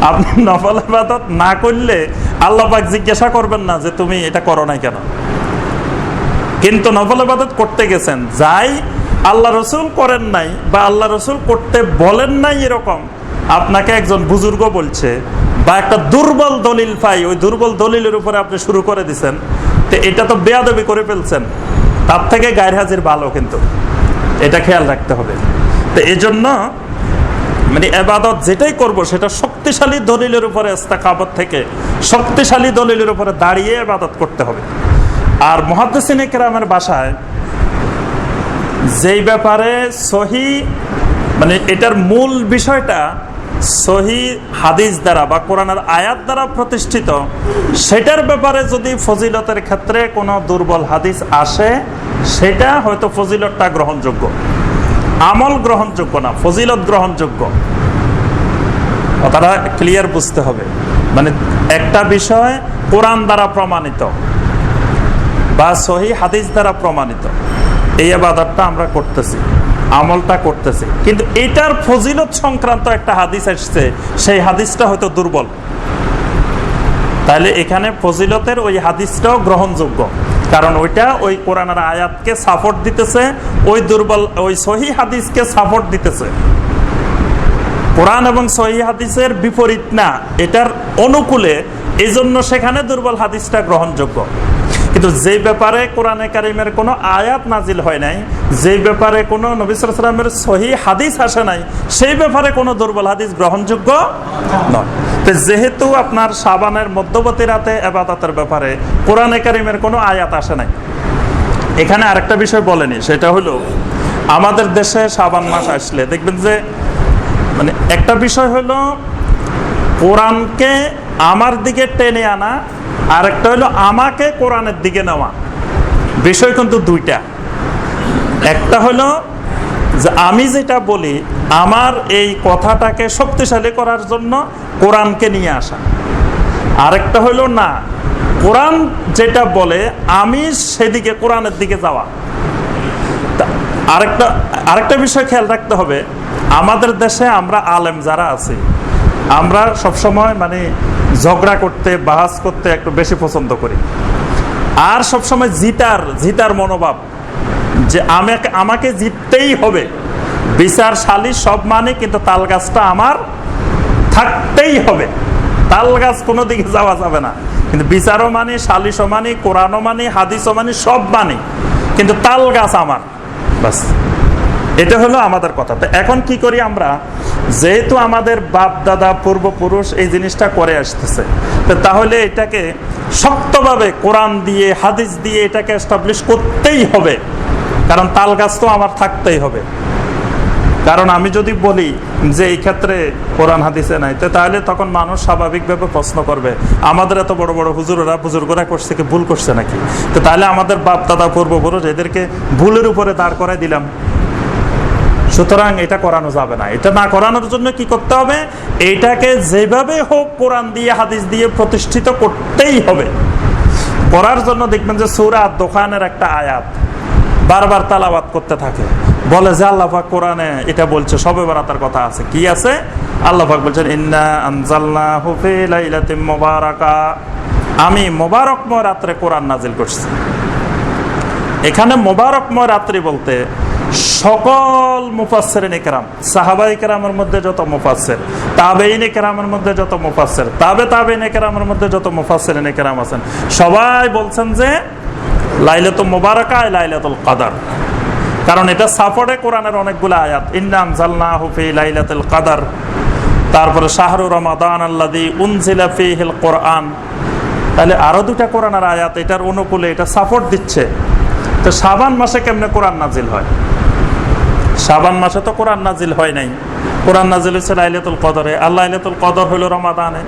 আপনি নফল ইবাদত না করলে আল্লাহ পাক জিজ্ঞাসা করবেন না যে তুমি এটা করো নাই কেন। কিন্তু নফল ইবাদত করতে গেছেন, যাই আল্লাহ রসুল করেন নাই বা আল্লাহ রসুল করতে বলেন নাই, এরকম আপনাকে একজন বুজুর্গ বলছে বা একটা দুর্বল দলিল পাই, ওই দুর্বল দলিলের উপরে আপনি শুরু করে দিচ্ছেন, তো এটা তো বেয়াদবি করে ফেলছেন। তার থেকে গায়ের হাজির ভালো, কিন্তু এটা খেয়াল রাখতে হবে। তো এই জন্য মানে ইবাদত যেটাই করব সেটা শক্তিশালী দলিলের উপরে ইস্তেকামত থেকে শক্তিশালী দলিলের উপরে দাঁড়িয়ে ইবাদত করতে হবে। আর মুহাদ্দিসিনে কেরামের ভাষায় যেই ব্যাপারে সহি, মানে এটার মূল বিষয়টা সহি হাদিস দ্বারা বা কোরআনের আয়াত দ্বারা প্রতিষ্ঠিত, সেটার ব্যাপারে যদি ফজিলতের ক্ষেত্রে কোনো দুর্বল হাদিস আসে, সেটা হয়তো ফজিলতটা গ্রহণযোগ্য, আমল গ্রহণযোগ্য না, ফজিলত গ্রহণযোগ্য। কথাটা ক্লিয়ার বুঝতে হবে। মানে একটা বিষয় কোরআন দ্বারা প্রমাণিত বা সহি হাদিস দ্বারা প্রমাণিত, এই ইবাদতটা আমরা করতেছি, আমলটা করতেছি, কিন্তু এটার ফজিলত সংক্রান্ত একটা হাদিস আসছে, সেই হাদিসটা হয়তো দুর্বল, তাহলে এখানে ফজিলতের ওই হাদিসটাও গ্রহণযোগ্য, কারণ ওইটা ওই কোরআনের আয়াতকে সাপোর্ট দিতেছে, ওই দুর্বল ওই সহি হাদিসকে সাপোর্ট দিতেছে। কোরআন এবং সহি হাদিসের বিপরীত না, এটার অনুকূলে, এই জন্য সেখানে দুর্বল হাদিসটা গ্রহণযোগ্য। কিন্তু যেই ব্যাপারে কোরআনে কারিমের কোনো আয়াত নাজিল হয় নাই, যেই ব্যাপারে কোনো নবী সাল্লাল্লাহু আলাইহি ওয়াসাল্লামের সহি হাদিস আসে নাই, সেই ব্যাপারে কোনো দুর্বল হাদিস গ্রহণযোগ্য নয়। তো যেহেতু আপনার শাবানের মধ্যবর্তী রাতে ইবাদতের ব্যাপারে কোরআনে কারিমের কোনো আয়াত আসে নাই, এখানে আরেকটা বিষয় বলেনি, সেটা হলো আমাদের দেশে শাবান মাস আসলে দেখবেন যে মানে একটা বিষয় হলো কোরআনকে আমার দিকে টেনে আনা, আর একটা হলো আমাকে কোরআনের দিকে নেওয়া। বিষয় কিন্তু দুইটা। একটা হলো যে আমি যেটা বলি, আমার এই কথাটাকে শক্তিশালী করার জন্য কোরআনকে নিয়ে আসা। আরেকটা হলো না, কোরআন যেটা বলে আমি সেদিকে কোরআনের দিকে যাওয়া। আরেকটা বিষয় খেয়াল রাখতে হবে, আমাদের দেশে আমরা আলেম যারা আছি, আমরা সবসময় মানে ঝগড়া করতে, বাহাস করতে একটু বেশি পছন্দ করি, আর সবসময় জিতার মনোভাব, যে আমাকে জিততেই হবে, বিচার সালিশ সব মানে, কিন্তু তাল গাছটা আমার থাকতেই হবে, তাল গাছ কোনো দিকে যাওয়া যাবে না। কিন্তু বিচারও মানি, সালিশও মানি, কোরআনও মানি, হাদিসও মানি, সব মানি, কিন্তু তাল গাছ আমার, বাস। এটা হলো আমাদের কথা। তো এখন কি করি আমরা, যেহেতু আমাদের বাপ দাদা পূর্বপুরুষ এই জিনিসটা করে আসতেছে, তো তাহলে এটাকে শক্তভাবে কোরআন দিয়ে হাদিস দিয়ে এটাকে এস্টাবলিশ করতেই হবে, কারণ তাল গাছ তো আমার থাকতেই হবে। কারণ আমি যদি বলি যে এই ক্ষেত্রে কোরআন হাদিসে নাই, তো তাহলে তখন মানুষ স্বাভাবিকভাবে প্রশ্ন করবে, আমাদের এত বড় বড় বুজুর্গরা করছে কি ভুল করছে নাকি? তো তাহলে আমাদের বাপ দাদা পূর্বপুরুষ এদেরকে ভুলের উপরে দাঁড় করাই দিলাম। সুতরাং এটা করানো যাবে না। এটা না করানোর জন্য কি করতে হবে, এটাকে যেভাবে হোক কোরআন দিয়ে হাদিস দিয়ে প্রতিষ্ঠিত করতেই হবে। করার জন্য দেখবেন যে সূরা দোকানের একটা আয়াত বারবার তালাওয়াত করতে থাকে, বলে যে আল্লাহ পাক কোরআনে এটা বলছে, শবে বরাতের কথা আছে। কি আছে? আল্লাহ পাক বলছেন ইন্না আনজালনাহু ফি লাইলাতিন মুবারাকা, আমি মোবারকময় রাত্রে কোরআন নাজিল করছি। এখানে মোবারকময় রাত্রি বলতে সকল মুফাসসিরিনে কেরাম, সাহাবায়ে কেরামের মধ্যে যত মুফাসসির, তাবেঈনে কেরামের মধ্যে যত মুফাসসির, তাবেঈনে কেরামের মধ্যে যত মুফাসসিরিনে কেরাম আছেন, সবাই বলছেন যে লাইলাতুল মুবারাকা, লাইলাতুল কদর। কারণ এটা সাপোর্টে কোরআনের অনেকগুলো আয়াত, ইন্না আনজালনাহু ফি লাইলাতুল কদর, তারপরে শাহরু রমাদান আল্লাযী উনজিলা ফীহিল কোরআন। তাহলে আরো দুটা কোরআনের আয়াত এটার অনুকূলে, এটা সাপোর্ট দিচ্ছে। তো শাবান মাসে কেমনে কোরআন নাজিল হয়? শাবান মাসে তো কোরআন নাজিল হয় নাই, কোরআন নাজিল হয়েছে লাইলাতুল কদরে, আর লাইলাতুল কদর হলো রমাদানে।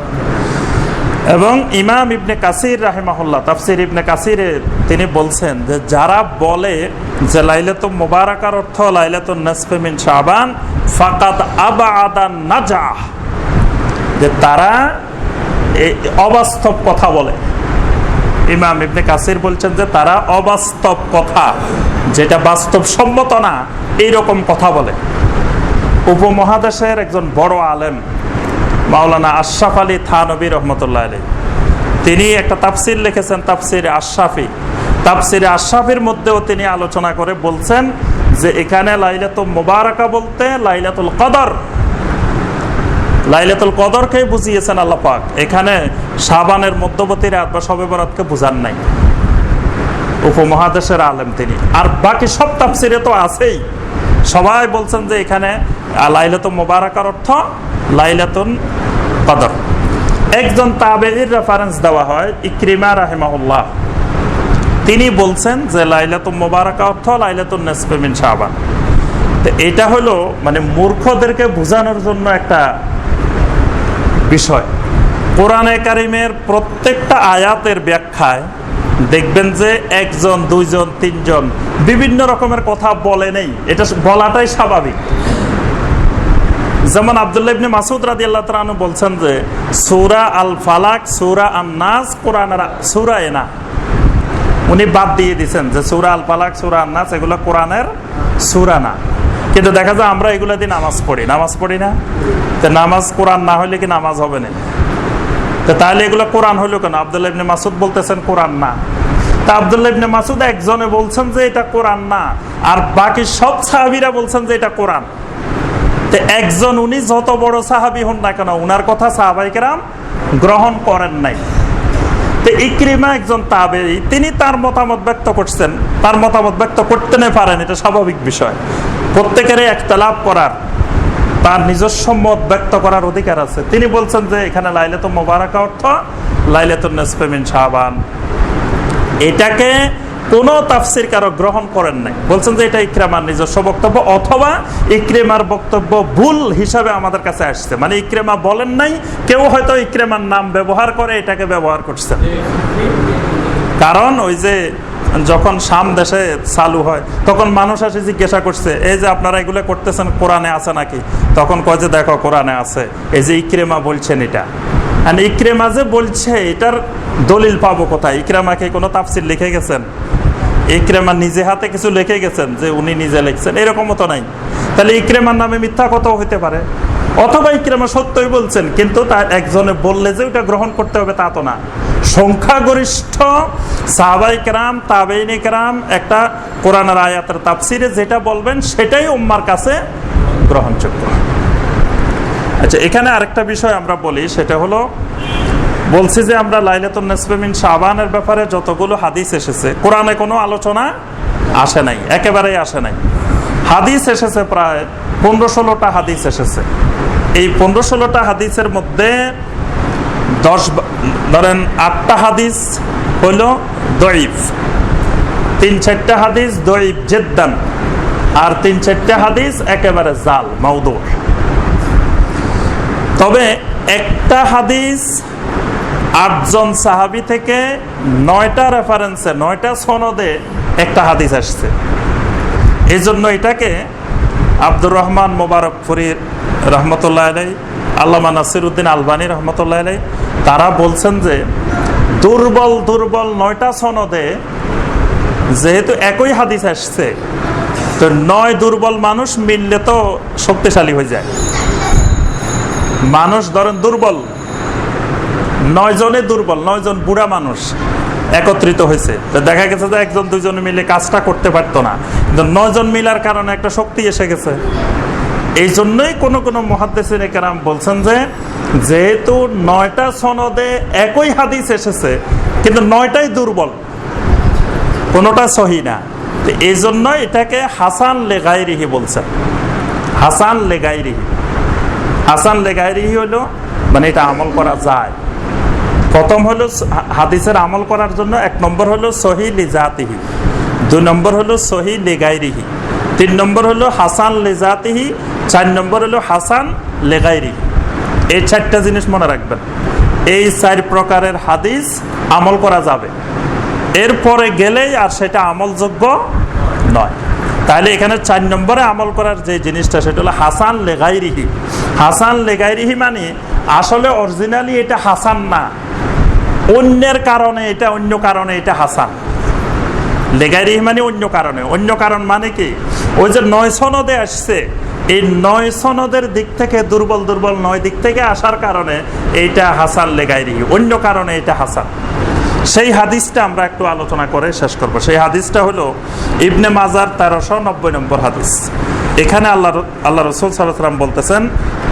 এবং ইমাম ইবনে কাসির রাহিমাহুল্লাহ, তাফসির ইবনে কাসিরে তিনি বলছেন যে যারা বলে যে লাইলাতুল মুবারাকার অর্থ লাইলাতুন নিসফি মিন শাবান, ফাকাদ আবাদান নাজাহ, যে তারা এই অবাস্তব কথা বলে। ইমাম ইবনে কাসির বলছেন যে তারা অবাস্তব কথা, যেটা বাস্তবসম্মত না, এইরকম কথা বলে। উপমহাদেশের একজন বড় আলেম মাওলানা আশরাফ আলী থানভী রহমতুল্লাহ আলাইহি, তিনি একটা তাফসির লিখেছেন, তাফসিরে আশরাফি। তাফসিরে আশরাফির মধ্যেও তিনি আলোচনা করে বলছেন যে এখানে লাইলাতুল মুবারাকা বলতে লাইলাতুল কদর, লাইলাতুল কদরকে বুঝিয়েছেন আল্লাহ পাক, এখানে শাবানের মধ্যবর্তী রাত বা শবে বরাতকে বুঝান নাই। উপমহাদেশের আলেম তিনি। আর বাকি সব তাফসিরে তো আছেই, সবাই বলছেন যে এখানে লাইলাতুল মুবারাকার অর্থ লাইলাতুল কদর। একজন তাবেঈর রেফারেন্স দেওয়া হয়, ইকরিমা রাহিমাহুল্লাহ, তিনি বলছেন যে লাইলাতুল মুবারাকা অর্থ লাইলাতুন নিসফে মিন শাবান। তো এটা হলো মানে মূর্খদেরকে বোঝানোর জন্য একটা বিষয়। কোরআনে কারিমের প্রত্যেকটা আয়াতের ব্যাখ্যায় দেখবেন যে একজন, দুইজন, তিনজন বিভিন্ন রকমের কথা বলে নেই, এটা বলাটাই স্বাভাবিক। যেমন আব্দুল্লাহ ইবনে মাসউদ রাদিয়াল্লাহু তাআলা আনহু বলছেন যে সূরা আল ফালাক, সূরা আন-নাস কোরআনের সূরা না, উনি বাদ দিয়ে দিয়েছেন যে সূরা আল ফালাক, সূরা আন-নাস এগুলো কোরআনের সূরা না। কিন্তু দেখা যায় আমরা এগুলো দিয়ে নামাজ পড়ি না। তো নামাজ কোরআন না হলে কি নামাজ হবে না? তো তাহলে এগুলো কোরআন হলো কেন? আব্দুল্লাহ ইবনে মাসউদ বলতেছেন কোরআন না। তা আব্দুল্লাহ ইবনে মাসউদ একজনে বলছেন যে এটা কোরআন না, আর বাকি সব সাহাবীরা বলছেন যে এটা কোরআন। তো একজন, উনি যত বড় সাহাবী হন না কেন, উনার কথা সাহাবায়ে কেরাম গ্রহণ করেন নাই। তো ইকরিমা একজন তাবেঈ, তিনি তার মতামত ব্যক্ত করছেন, তার মতামত ব্যক্ত করতে না পারেন, এটা স্বাভাবিক বিষয়। প্রত্যেকেরই ইখতিলাফ করার, তার নিজস্ব মত ব্যক্ত করার অধিকার আছে। তিনি বলছেন যে এখানে লাইলাতুল মুবারাকা অর্থ লাইলাতুন নিসফে মিন শাবান। এটাকে কোনো তাফসীরকারক গ্রহণ করেন নাই, বলছেন যে এটা ইকরামার নিজস্ব বক্তব্য, অথবা ইকরামার বক্তব্য ভুল হিসাবে আমাদের কাছে আসছে। মানে ইকরামা বলেন নাই, কেউ হয়তো ইকরামার নাম ব্যবহার করে এটাকে ব্যবহার করছেন। কারণ ওই যে যখন শাম দেশে চালু হয় তখন মানুষ এসে জিজ্ঞাসা করছে, এই যে আপনারা এগুলো করতেছেন কোরআনে আছে নাকি? তখন কয় যে দেখো কোরআনে আছে, এই যে ইকরামা বলছেন এটা। আর ইকরামা যে বলছে এটার দলিল পাবো কোথায়? ইকরামাকে কোনো তাফসীর লিখে গেছেন? ইকরামা নিজে হাতে কিছু লিখে গেছেন যে উনি নিজে লিখছেন? এরকমও তো নাই। তাহলে ইকরামার নামে মিথ্যা কথাও হইতে পারে, অথবা ইকরামা সত্যই বলছেন, কিন্তু তার একজনে বললে যে ওটা গ্রহণ করতে হবে তা তো না। সংখ্যাগরিষ্ঠ সাহাবায়ে কেরাম, তাবেঈনে কেরাম একটা কোরআনের আয়াতের তাফসিরে যেটা বলবেন সেটাই উম্মার কাছে গ্রহণযোগ্য। আচ্ছা, এখানে আরেকটা বিষয় আমরা বলি, সেটা হলো বলছি যে আমরা লাইলাতুন নিসফে মিন শাবানের ব্যাপারে যতগুলো হাদিস এসেছে, কোরআনে কোনো আলোচনা আসে নাই, একেবারেই আসে নাই। হাদিস এসেছে প্রায় 15-16টা হাদিস এসেছে। এই 15-16টা হাদিসের মধ্যে 8টা হাদিস হইল দঈফ, 3-4টা হাদিস দঈফ জিদ্দান, আর 3-4টা হাদিস একেবারে জাল, মাউদু। তবে একটা হাদিস 8 জন সাহাবী থেকে 9টা রেফারেন্সে, 9টা সনদে একটা হাদিস আসছে। এই জন্য এটাকে আব্দুর রহমান মুবারকপুরী রহমতুল্লাহ আলাইহি, আল্লামা নাসিরউদ্দিন আলবানী রহমতুল্লাহ আলাইহি, তারা বলছেন যে দুর্বল 9টা সনদে যেহেতু একই হাদিস আসছে, তো 9 দুর্বল মানুষ মিললে তো শক্তিশালী হয়ে যায়। মানুষ ধরেন দুর্বল, 9 জনে দুর্বল, 9 জন বুড়া মানুষ একত্রিত হয়েছে, তো দেখা গেছে যে 1-2 মিলে কাজটা করতে পারতো না, কিন্তু 9 জন মিলার কারণে একটা শক্তি এসে গেছে। এই জন্যই কোনো মুহাদ্দিসিনে কেরাম বলছেন যে যেহেতু 9টা সনদে একই হাদিস এসেছে কিন্তু 9টাই দুর্বল, কোনোটা সহি না, তো এই জন্য এটাকে হাসান লেগাইরিহি বলছেন। হাসান লেগাইরিহি, হাসান লেগাইরিহি হলো মানে এটা আমল করা যায়। প্রথম হলো হাদিসের আমল করার জন্য 1 নম্বর হলো সহি লিজাতিহি, 2 নম্বর হলো সহি লিগাইরিহি, 3 নম্বর হলো হাসান লিজাতিহি, 4 নম্বর হলো হাসান লিগাইরিহি। এই 4টা জিনিস মনে রাখবেন। এই 4 প্রকারের হাদিস আমল করা যাবে, এরপরে গেলেই আর সেটা আমলযোগ্য নয়। তাহলে এখানে 4 নম্বরে আমল করার যে জিনিসটা সেটা হলো হাসান লিগাইরিহি। হাসান লিগাইরিহি মানে আসলে অরিজিনালি এটা হাসান না, অন্যের কারণে এটা, অন্য কারণে এটা হাসান। লেগাইরিহি মানে অন্য কারণে। অন্য কারণ মানে কি? ওই যে 9 সনদে আসছে, এই 9 সনদের দিক থেকে দুর্বল 9 দিক থেকে আসার কারণে এইটা হাসান লেগাইরিহি, অন্য কারণে এটা হাসান। সেই হাদিসটা আমরা একটু আলোচনা করে শেষ করব। সেই হাদিসটা হলো ইবনে মাজার 1390 নম্বর হাদিস। এখানে আল্লাহ রাসূল সাল্লাল্লাহু আলাইহি ওয়াসাল্লাম বলতেছেন,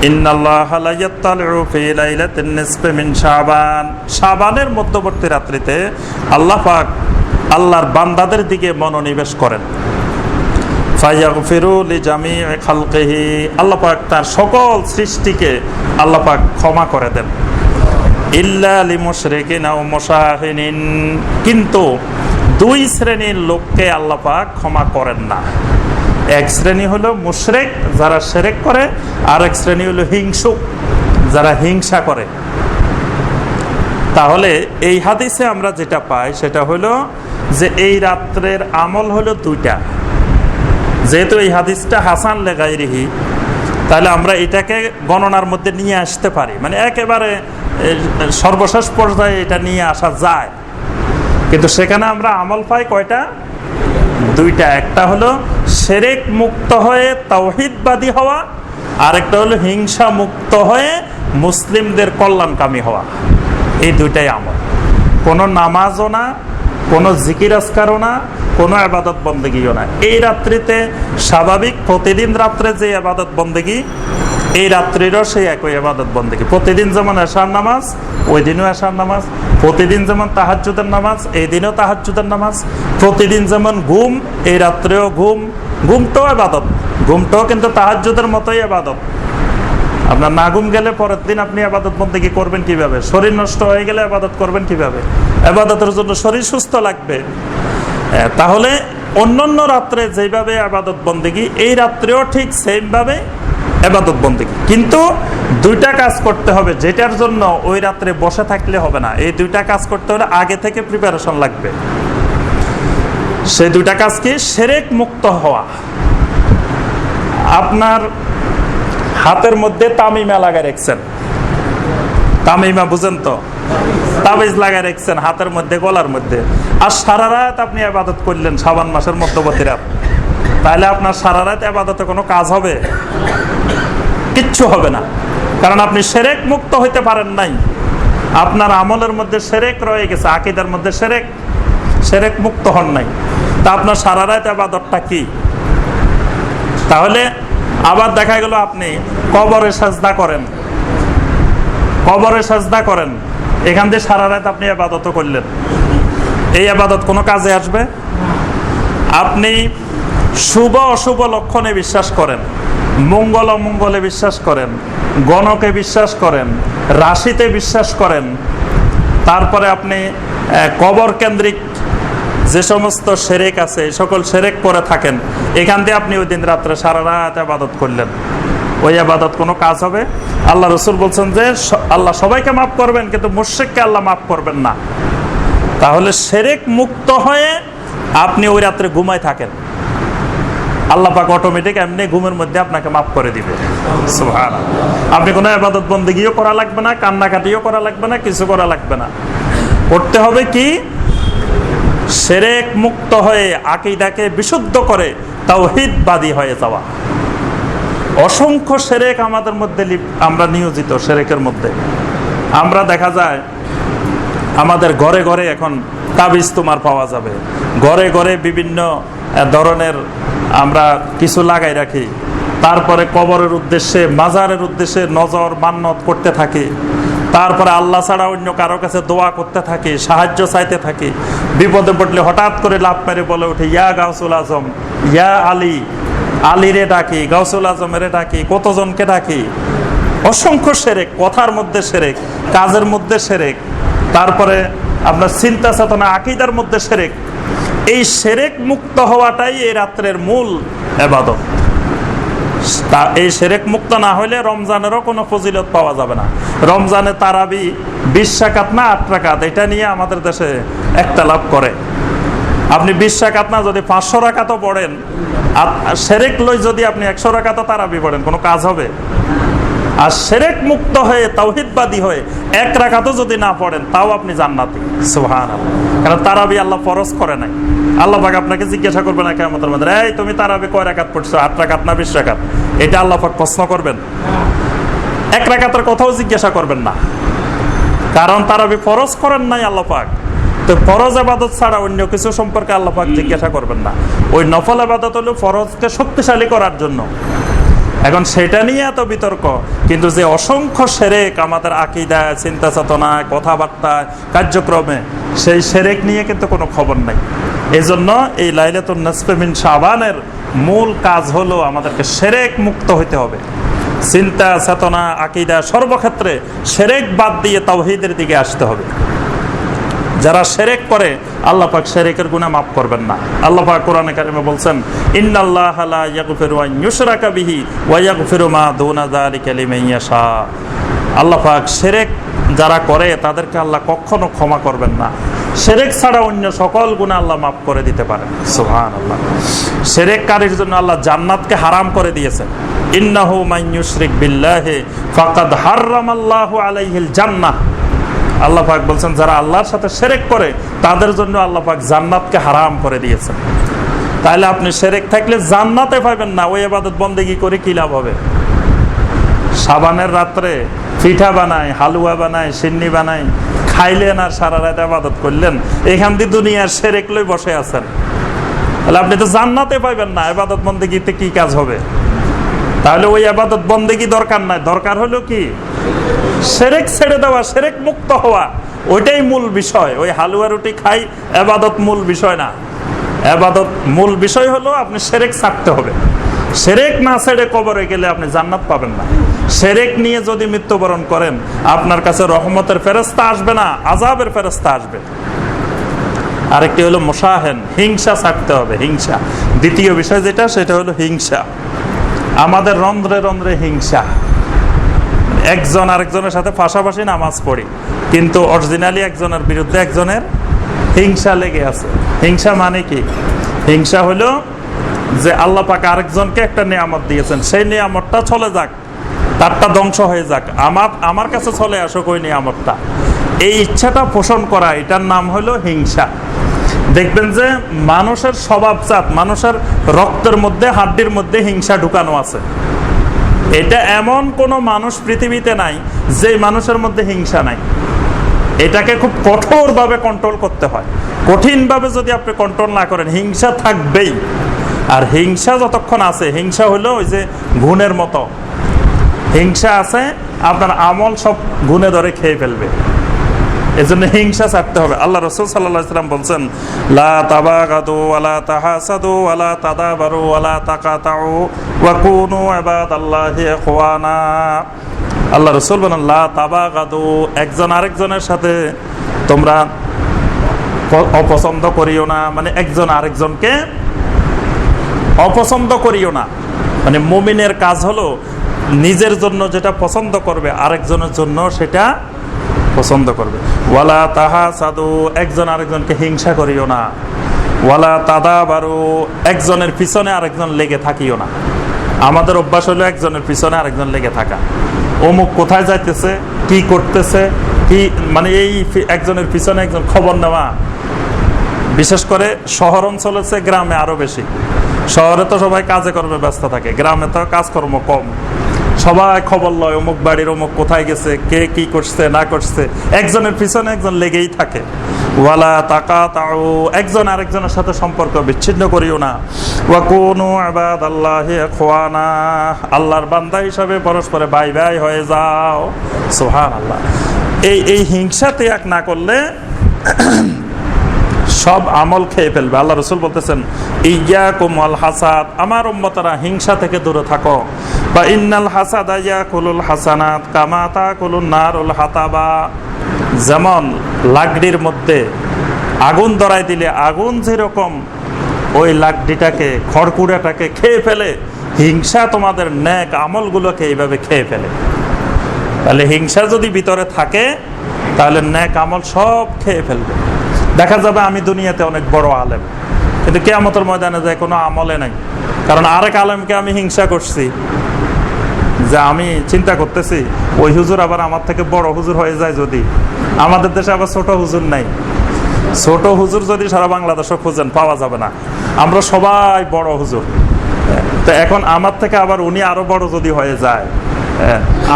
ইন্নাল্লাহা লা ইয়াত্তালিউ ফি লাইলাতিন নিসফি মিন শাবান, শাবানের মধ্যবর্তী রাত্রিতে আল্লাহ পাক আল্লাহর বান্দাদের দিকে মনোনিবেশ করেন। ফায়াগফিরু লিজামিই খালকিহি, আল্লাহ পাক তার সকল সৃষ্টিকে আল্লাহ পাক ক্ষমা করে দেন। ইল্লা লিমুশরিকিন আও মুশাহিনিন, কিন্তু দুই শ্রেণীর লোককে আল্লাহ পাক ক্ষমা করেন না। এক শ্রেণী হলো মুশরিক, যারা শিরক করে, আর এক শ্রেণী হলো হিংসুক, যারা হিংসা করে। তাহলে এই হাদিসে আমরা যেটা পাই সেটা হলো যে এই রাত্রের আমল হলো দুইটা। যেহেতু এই হাদিসটা হাসান লেগাইরিহি, তাহলে আমরা এটাকে গণনার মধ্যে নিয়ে আসতে পারি, মানে একেবারে সর্বশেষ পর্যায়ে এটা নিয়ে আসা যায়। কিন্তু সেখানে আমরা আমল পাই কয়টা? দুইটা। একটা হলো শিরক মুক্ত হয়ে তাওহীদবাদী হওয়া, আর একটা হলো হিংসা মুক্ত হয়ে মুসলিমদের কল্যাণকামী হওয়া। এই দুইটাই আমল। কোনো নামাজও না, কোনো জিকির আজকারও না, কোনো ইবাদত বন্দেগীও না। এই রাত্রিতে স্বাভাবিক প্রতিদিন রাত্রে যে ইবাদত বন্দেগী, এই রাত্রিরও সেই একই ইবাদত বন্দেগী। প্রতিদিন যেমন এশার নামাজ, ওই দিনও এশার নামাজ। প্রতিদিন যেমন তাহাজ্জুদের নামাজ, এই দিনও তাহাজ্জুদের নামাজ। প্রতিদিন যেমন ঘুম, এই রাত্রেও ঘুম। ঘুমটাও ইবাদত, ঘুমটাও কিন্তু তাহাজ্জুদের মতোই ইবাদত। আপনার না ঘুম গেলে পরের দিন আপনি ইবাদত বন্দেগী করবেন কিভাবে? শরীর নষ্ট হয়ে গেলে ইবাদত করবেন কিভাবে? ইবাদতের জন্য শরীর সুস্থ লাগবে। তাহলে অন্যান্য রাত্রে যেভাবে ইবাদত বন্দেগী, এই রাত্রেও ঠিক সেম ভাবে ইবাদত বন্দেগী। কিন্তু দুইটা কাজ করতে হবে, যেটার জন্য ওই রাত্রে বসে থাকলে হবে না। এই দুইটা কাজ করতে হলে আগে থেকে প্রিপারেশন লাগবে। সেই দুইটা কাজ কি? শিরক মুক্ত হওয়া। আপনার হাতের মধ্যে তামিমা লাগাই রাখছেন, তামিমা বুঝেন তো? তাবিজ লাগাই রাখছেন হাতের মধ্যে, গলার মধ্যে, আর সারা রাত আপনি ইবাদত করলেন শাবান মাসের মধ্যবর্তী রাত। তাহলে আপনার সারা রাত ইবাদতে কোনো কাজ হবে? কিচ্ছু হবে না, কারণ আপনি শিরক মুক্ত হইতে পারেন নাই। আপনার আমলের মধ্যে শিরক রয়ে গেছে, আকীদার মধ্যে শিরক মুক্ত হন নাই। তা আপনার সারা রাত ইবাদতটা কি? তাহলে আবার দেখা গেল আপনি কবরে সাজদা করেন, কবরে সাজদা করেন, এখান দিয়ে সারা রাত আপনি ইবাদত করলেন। এই ইবাদত কোনো কাজে আসবে? আপনি শুভ অশুভ লক্ষণে বিশ্বাস করেন, মঙ্গল অমঙ্গলে বিশ্বাস করেন, গণকে বিশ্বাস করেন, রাশিতে বিশ্বাস করেন, তারপরে আপনি কবর কেন্দ্রিক যে সমস্ত শিরক আছে সকল শিরক করে থাকেন, এখান দিয়ে আপনি ওই দিন রাত্রে সারা রাত ইবাদত করলেন। ওই ইবাদত কোনো কাজ হবে? আল্লাহ রাসূল বলছেন যে আল্লাহ সবাইকে মাফ করবেন, কিন্তু মুশরিককে আল্লাহ মাফ করবেন না। তাহলে শিরক মুক্ত হয়ে আপনি ওই রাত্রে ঘুমায় থাকেন, আল্লাহ পাক অটোমেটিক এমনি ঘুমের মধ্যে আপনাকে মাফ করে দিবে। সুবহানাল্লাহ। আপনি কোনো ইবাদত বন্দেগীও করা লাগবে না, কান্নাকাটিও করা লাগবে না, কিছু করা লাগবে না। করতে হবে কি? শিরক মুক্ত হয়ে আকীদাকে বিশুদ্ধ করে তাওহীদবাদী হয়ে যাওয়া। অসংখ্য শিরক আমাদের মধ্যে আমরা নিয়োজিত। শিরকের মধ্যে আমরা দেখা যায় আমাদের ঘরে ঘরে এখন তাবিজ তোমার পাওয়া যাবে, ঘরে ঘরে বিভিন্ন ধরনের আমরা কিছু লাগাই রাখি। তারপরে কবরের উদ্দেশ্যে, মাজারের উদ্দেশ্যে নজর মান্নত করতে থাকি। তারপরে আল্লাহ ছাড়া অন্য কারো কাছে দোয়া করতে থাকি, সাহায্য চাইতে থাকি। বিপদে পড়লে হঠাৎ করে লাফ মেরে বলে উঠে, ইয়া গাউসুল আজম, ইয়া আলী, আলীরে ডাকি, গাউসুল আজমেরে ডাকি, কতজনকে ডাকি। অসংখ্য শিরক, কথার মধ্যে শিরক, কাজের মধ্যে শিরক, তারপরে আপনার চিন্তা চেতনা আকীদার মধ্যে শিরক। এই শিরক মুক্ত হওয়াটাই এই রাত্রের মূল ইবাদত। এই শিরক মুক্ত না হলে রমজানেরও কোনো ফজিলত পাওয়া যাবে না। রমজানে তারাবি 20 রাকাত না 8 রাকাত, এটা নিয়ে আমাদের দেশে একতলাপ করে। আপনি 20 রাকাত না, যদি 500 রাকাতও পড়েন, আর শিরক লই যদি আপনি 100 রাকাতও তারাবি পড়েন, কোনো কাজ হবে? আর শিরক মুক্ত হয়ে তাওহীদবাদী হয়ে 1 রাকাতও যদি না পড়েন, তাও আপনি জান্নাতি। সুবহানাল্লাহ। কারণ তারাবি আল্লাহ ফরজ করে নাই। আল্লাহ পাক আপনাকে জিজ্ঞাসা করবে না কিয়ামতের মধ্যে, এই তুমি তারাবি কয় রাকাত পড়ছো, 8 রাকাত না 20 রাকাত? এটা আল্লাহ পাক প্রশ্ন করবেন? 1 রাকাতের কথাও জিজ্ঞাসা করবেন না, কারণ তারাবি ফরজ করেন নাই আল্লাহ পাক। তো ফরজ আবাদত ছাড়া অন্য কিছু সম্পর্কে আল্লাহ পাক জিজ্ঞাসা করবেন না। ওই নফল আবাদত হলো ফরজকে শক্তিশালী করার জন্য। এখন সেটা নিয়ে এত বিতর্ক, কিন্তু যে অসংখ্য শিরক আমাদের আকীদায়, চিন্তা চেতনায়, কথাবার্তায়, কার্যক্রমে, সেই শিরক নিয়ে কিন্তু কোনো খবর নাই। এজন্য এই লাইলাতুন নিসফে মিন শাবানের মূল কাজ হলো আমাদেরকে শিরক মুক্ত হতে হবে। চিন্তা চেতনা, আকীদা, সর্বক্ষেত্রে শিরক বাদ দিয়ে তাওহীদের দিকে আসতে হবে। যারা শিরক করে আল্লাহ পাক শিরকের গুনাহ মাফ করবেন না। আল্লাহ পাক কোরআনে কারিমে বলছেন, ইন্নাল্লাহা লা ইয়াগফিরু আন ইউশরাকা বিহি ওয়া ইয়াগফিরু মা দুনা যালিকা লিমান ইয়াশা। আল্লাহ পাক শিরক যারা করে তাদেরকে আল্লাহ কখনো ক্ষমা করবেন না। শিরক ছাড়া অন্য সকল গুনাহ আল্লাহ মাফ করে দিতে পারেন। সুবহানাল্লাহ। শিরককারীর জন্য আল্লাহ জান্নাতকে হারাম করে দিয়েছেন। ইন্নাহু মান ইউশরিক বিল্লাহি ফাকাদ হারামাল্লাহু আলাইহিল জান্নাহ। আল্লাহ পাক বলছেন যারা আল্লাহর সাথে শিরক করে তাদের জন্য আল্লাহ পাক জান্নাতকে হারাম করে দিয়েছেন। তাহলে আপনি শিরক থাকলে জান্নাতে পাবেন না, ওই ইবাদত বন্দেগী করে কি লাভ হবে? শাবানের রাত্রে পিঠা বানায়, হালুয়া বানায়, সিন্নি বানায়, খাইলেন আর সারা রাত ইবাদত করলেন, এখান দিয়ে দুনিয়ার শিরক লই বসে আছেন। তাহলে আপনি তো জান্নাতে পাবেন না, ইবাদত বন্দেগীতে কি কাজ হবে? তাহলে ওই ইবাদত বন্দেগী দরকার নাই, দরকার হলো কি শিরক ছেড়ে দেওয়া, শিরক মুক্ত হওয়া, ওইটাই মূল বিষয়। ওই হালুয়া রুটি খাই ইবাদত মূল বিষয় না। ইবাদত মূল বিষয় হলো আপনি শিরক ছাড়তে হবে। শিরক না ছেড়ে কবরে গেলে আপনি জান্নাত পাবেন না। শিরক নিয়ে যদি মৃত্যুবরণ করেন আপনার কাছে রহমতের ফেরেশতা আসবে না, আযাবের ফেরেশতা আসবে। আরেকটি হলো মুশাহেন, হিংসা ছাড়তে হবে। হিংসা দ্বিতীয় বিষয় যেটা, সেটা হলো হিংসা। আমাদের রন্ধ্রে রন্ধ্রে হিংসা। একজন আরেকজনের সাথে পাশাপাশি নামাজ পড়ি, কিন্তু অরিজিনালি একজনের বিরুদ্ধে একজনের হিংসা লেগে আছে। হিংসা মানে কি? হিংসা হলো যে আল্লাহ পাক আরেকজনকে একটা নিয়ামত দিয়েছেন, সেই নিয়ামতটা চলে যাক, তারটা ধ্বংস হয়ে যাক, আমার কাছে চলে আসুক ওই নিয়ামতটা। এই ইচ্ছাটা পোষণ করা, এটার নাম হলো হিংসা। দেখবেন যে মানুষের স্বভাবজাত, মানুষের রক্তের মধ্যে, হাড্ডির মধ্যে হিংসা ঢুকানো আছে। এটা এমন কোনো মানুষ পৃথিবীতে নাই যে মানুষের মধ্যে হিংসা নাই। এটাকে খুব কঠোরভাবে কন্ট্রোল করতে হয়। কঠিনভাবে যদি আপনি কন্ট্রোল না করেন, হিংসা থাকবেই। আর হিংসা যতক্ষণ আছে, হিংসা হলো ওই যে গুণের মতো। হিংসা আছে, আপনার আমল সব গুণে ধরে খেয়ে ফেলবে। এজন্য হিংসা ছাড়তে হবে। আল্লাহ রাসূল সাল্লাল্লাহু আলাইহি ওয়াসাল্লাম বলছেন, লা তাবাগাদু ওয়ালা তাহাসাদু ওয়ালা তাদাবারু ওয়ালা তাকাতাউ ওয়া কুনু ইবাদাল্লাহি ইখওয়ানা। আল্লাহ রাসূল বলেন, লা তাবাগাদু, একজন আরেকজনের সাথে তোমরা অপছন্দ করিও না, মানে একজন আরেকজনকে অপছন্দ করিও না। মানে মুমিনের কাজ হলো নিজের জন্য যেটা পছন্দ করবে আরেকজনের জন্য সেটা পছন্দ করবে। ওয়ালা তাহাসাদু, একজন আরেকজনকে হিংসা করিও না। ওয়ালা তাদাবারু, একজনের পিছনে আরেকজন লেগে থাকিও না। আমাদের অভ্যাস হলো একজনের পিছনে আরেকজন লেগে থাকা। অমুক কোথায় যাইতেছে, কি করতেছে, কি, মানে এই একজনের পিছনে একজন খবর নেওয়া। বিশেষ করে শহর অঞ্চলে চেয়ে গ্রামে আরো বেশি। শহরে তো সবাই কাজে কর্মে ব্যস্ত থাকে, গ্রামে তো কাজকর্ম কম। সবাই খবর লয়, অমুক বাড়ির অমুক কোথায় গেছে, কে কি করছে না করছে, একজনের পিছনে একজন লেগেই থাকে। ওয়ালা তাকাতাউ, একজন আরেকজনের সাথে সম্পর্ক বিচ্ছিন্ন করিও না। ওয়া কুনু ইবাদাল্লাহি ইখওয়ানা, আল্লাহর বান্দা হিসাবে পরস্পরে ভাই ভাই হয়ে যাও। সুবহানাল্লাহ। এই হিংসা ত্যাগ না করলে সব আমল খেয়ে ফেলবে। আল্লাহ রাসূল বলতেছেন, ইয়্যাকুম ওয়াল হাসাদ, আমার উম্মতরা হিংসা থেকে দূরে থাকো। বা ইন্নাল হাসাদা ইয়াকুলুল হাসানাত কামা তাকুলুন নারুল হাতাবা। যেমন লাকড়ির মধ্যে আগুন ধরাই দিলে আগুন যেরকম ওই লাকড়িটাকে, খড়কুড়াটাকে খেয়ে ফেলে, হিংসা তোমাদের নেক আমলগুলোকে এইভাবে খেয়ে ফেলে। তাহলে হিংসা যদি ভিতরে থাকে তাহলে নেক আমল সব খেয়ে ফেলবে। দেখা যাবে আমি দুনিয়াতে অনেক বড় আলেম, কিন্তু কিয়ামতের ময়দানে যায় কোনো আমলে নাই। কারণ আরেক আলেমকে আমি হিংসা করছি, যে আমি চিন্তা করতেছি ওই হুজুর আবার আমার থেকে বড় হুজুর হয়ে যায়। যদি আমাদের দেশে আবার ছোট হুজুর নাই, ছোট হুজুর যদি সারা বাংলাদেশে খুঁজেন পাওয়া যাবে না। আমরা সবাই বড় হুজুর। তো এখন আমার থেকে আবার উনি আরো বড় যদি হয়ে যায়,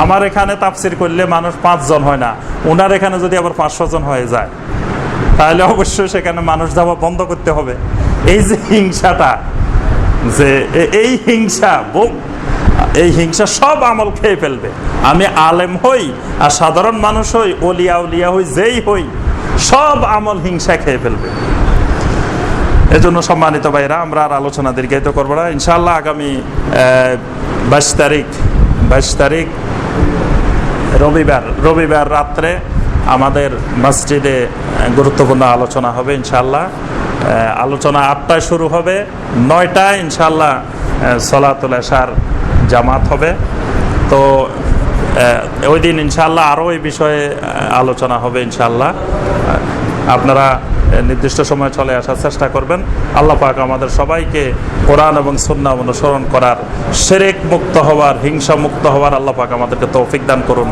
আমার এখানে তাফসির করলে মানুষ 5 জন হয় না, ওনার এখানে যদি আবার 500 জন হয়ে যায়, তাহলে অবশ্যই সেখানে মানুষ যাওয়া বন্ধ করতে হবে। এই যে হিংসাটা, যে এই হিংসা এই হিংসা সব আমল খেয়ে ফেলবে। আমি আলেম হই আর সাধারণ মানুষ হই, ওলিয়া উলিয়া হই, যেই হই, সব আমল হিংসা খেয়ে ফেলবে। এজন্য সম্মানিত ভাইরা, আমরা আর আলোচনা দীর্ঘায়িত করবো না। ইনশাআল্লাহ আগামী 22 তারিখ রবিবার রাত্রে আমাদের মসজিদে গুরুত্বপূর্ণ আলোচনা হবে ইনশাআল্লাহ। আলোচনা 8টায় শুরু হবে, 9টায় ইনশাআল্লাহ সলাতুল এশার জামাত হবে। তো ওই দিন ইনশাআল্লাহ আরও এই বিষয়ে আলোচনা হবে ইনশাআল্লাহ। আপনারা নির্দিষ্ট সময় চলে আসার চেষ্টা করবেন। আল্লাহ পাক আমাদের সবাইকে কোরআন এবং সুন্নাহ অনুসরণ করার, শিরক মুক্ত হওয়ার, হিংসা মুক্ত হওয়ার আল্লাহ পাক আমাদেরকে তৌফিক দান করুন।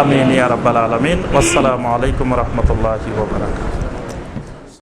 আমিন ইয়া রাব্বাল আলামিন। আসসালামু আলাইকুম ওয়া রাহমাতুল্লাহি ওয়া বারাকাতুহু।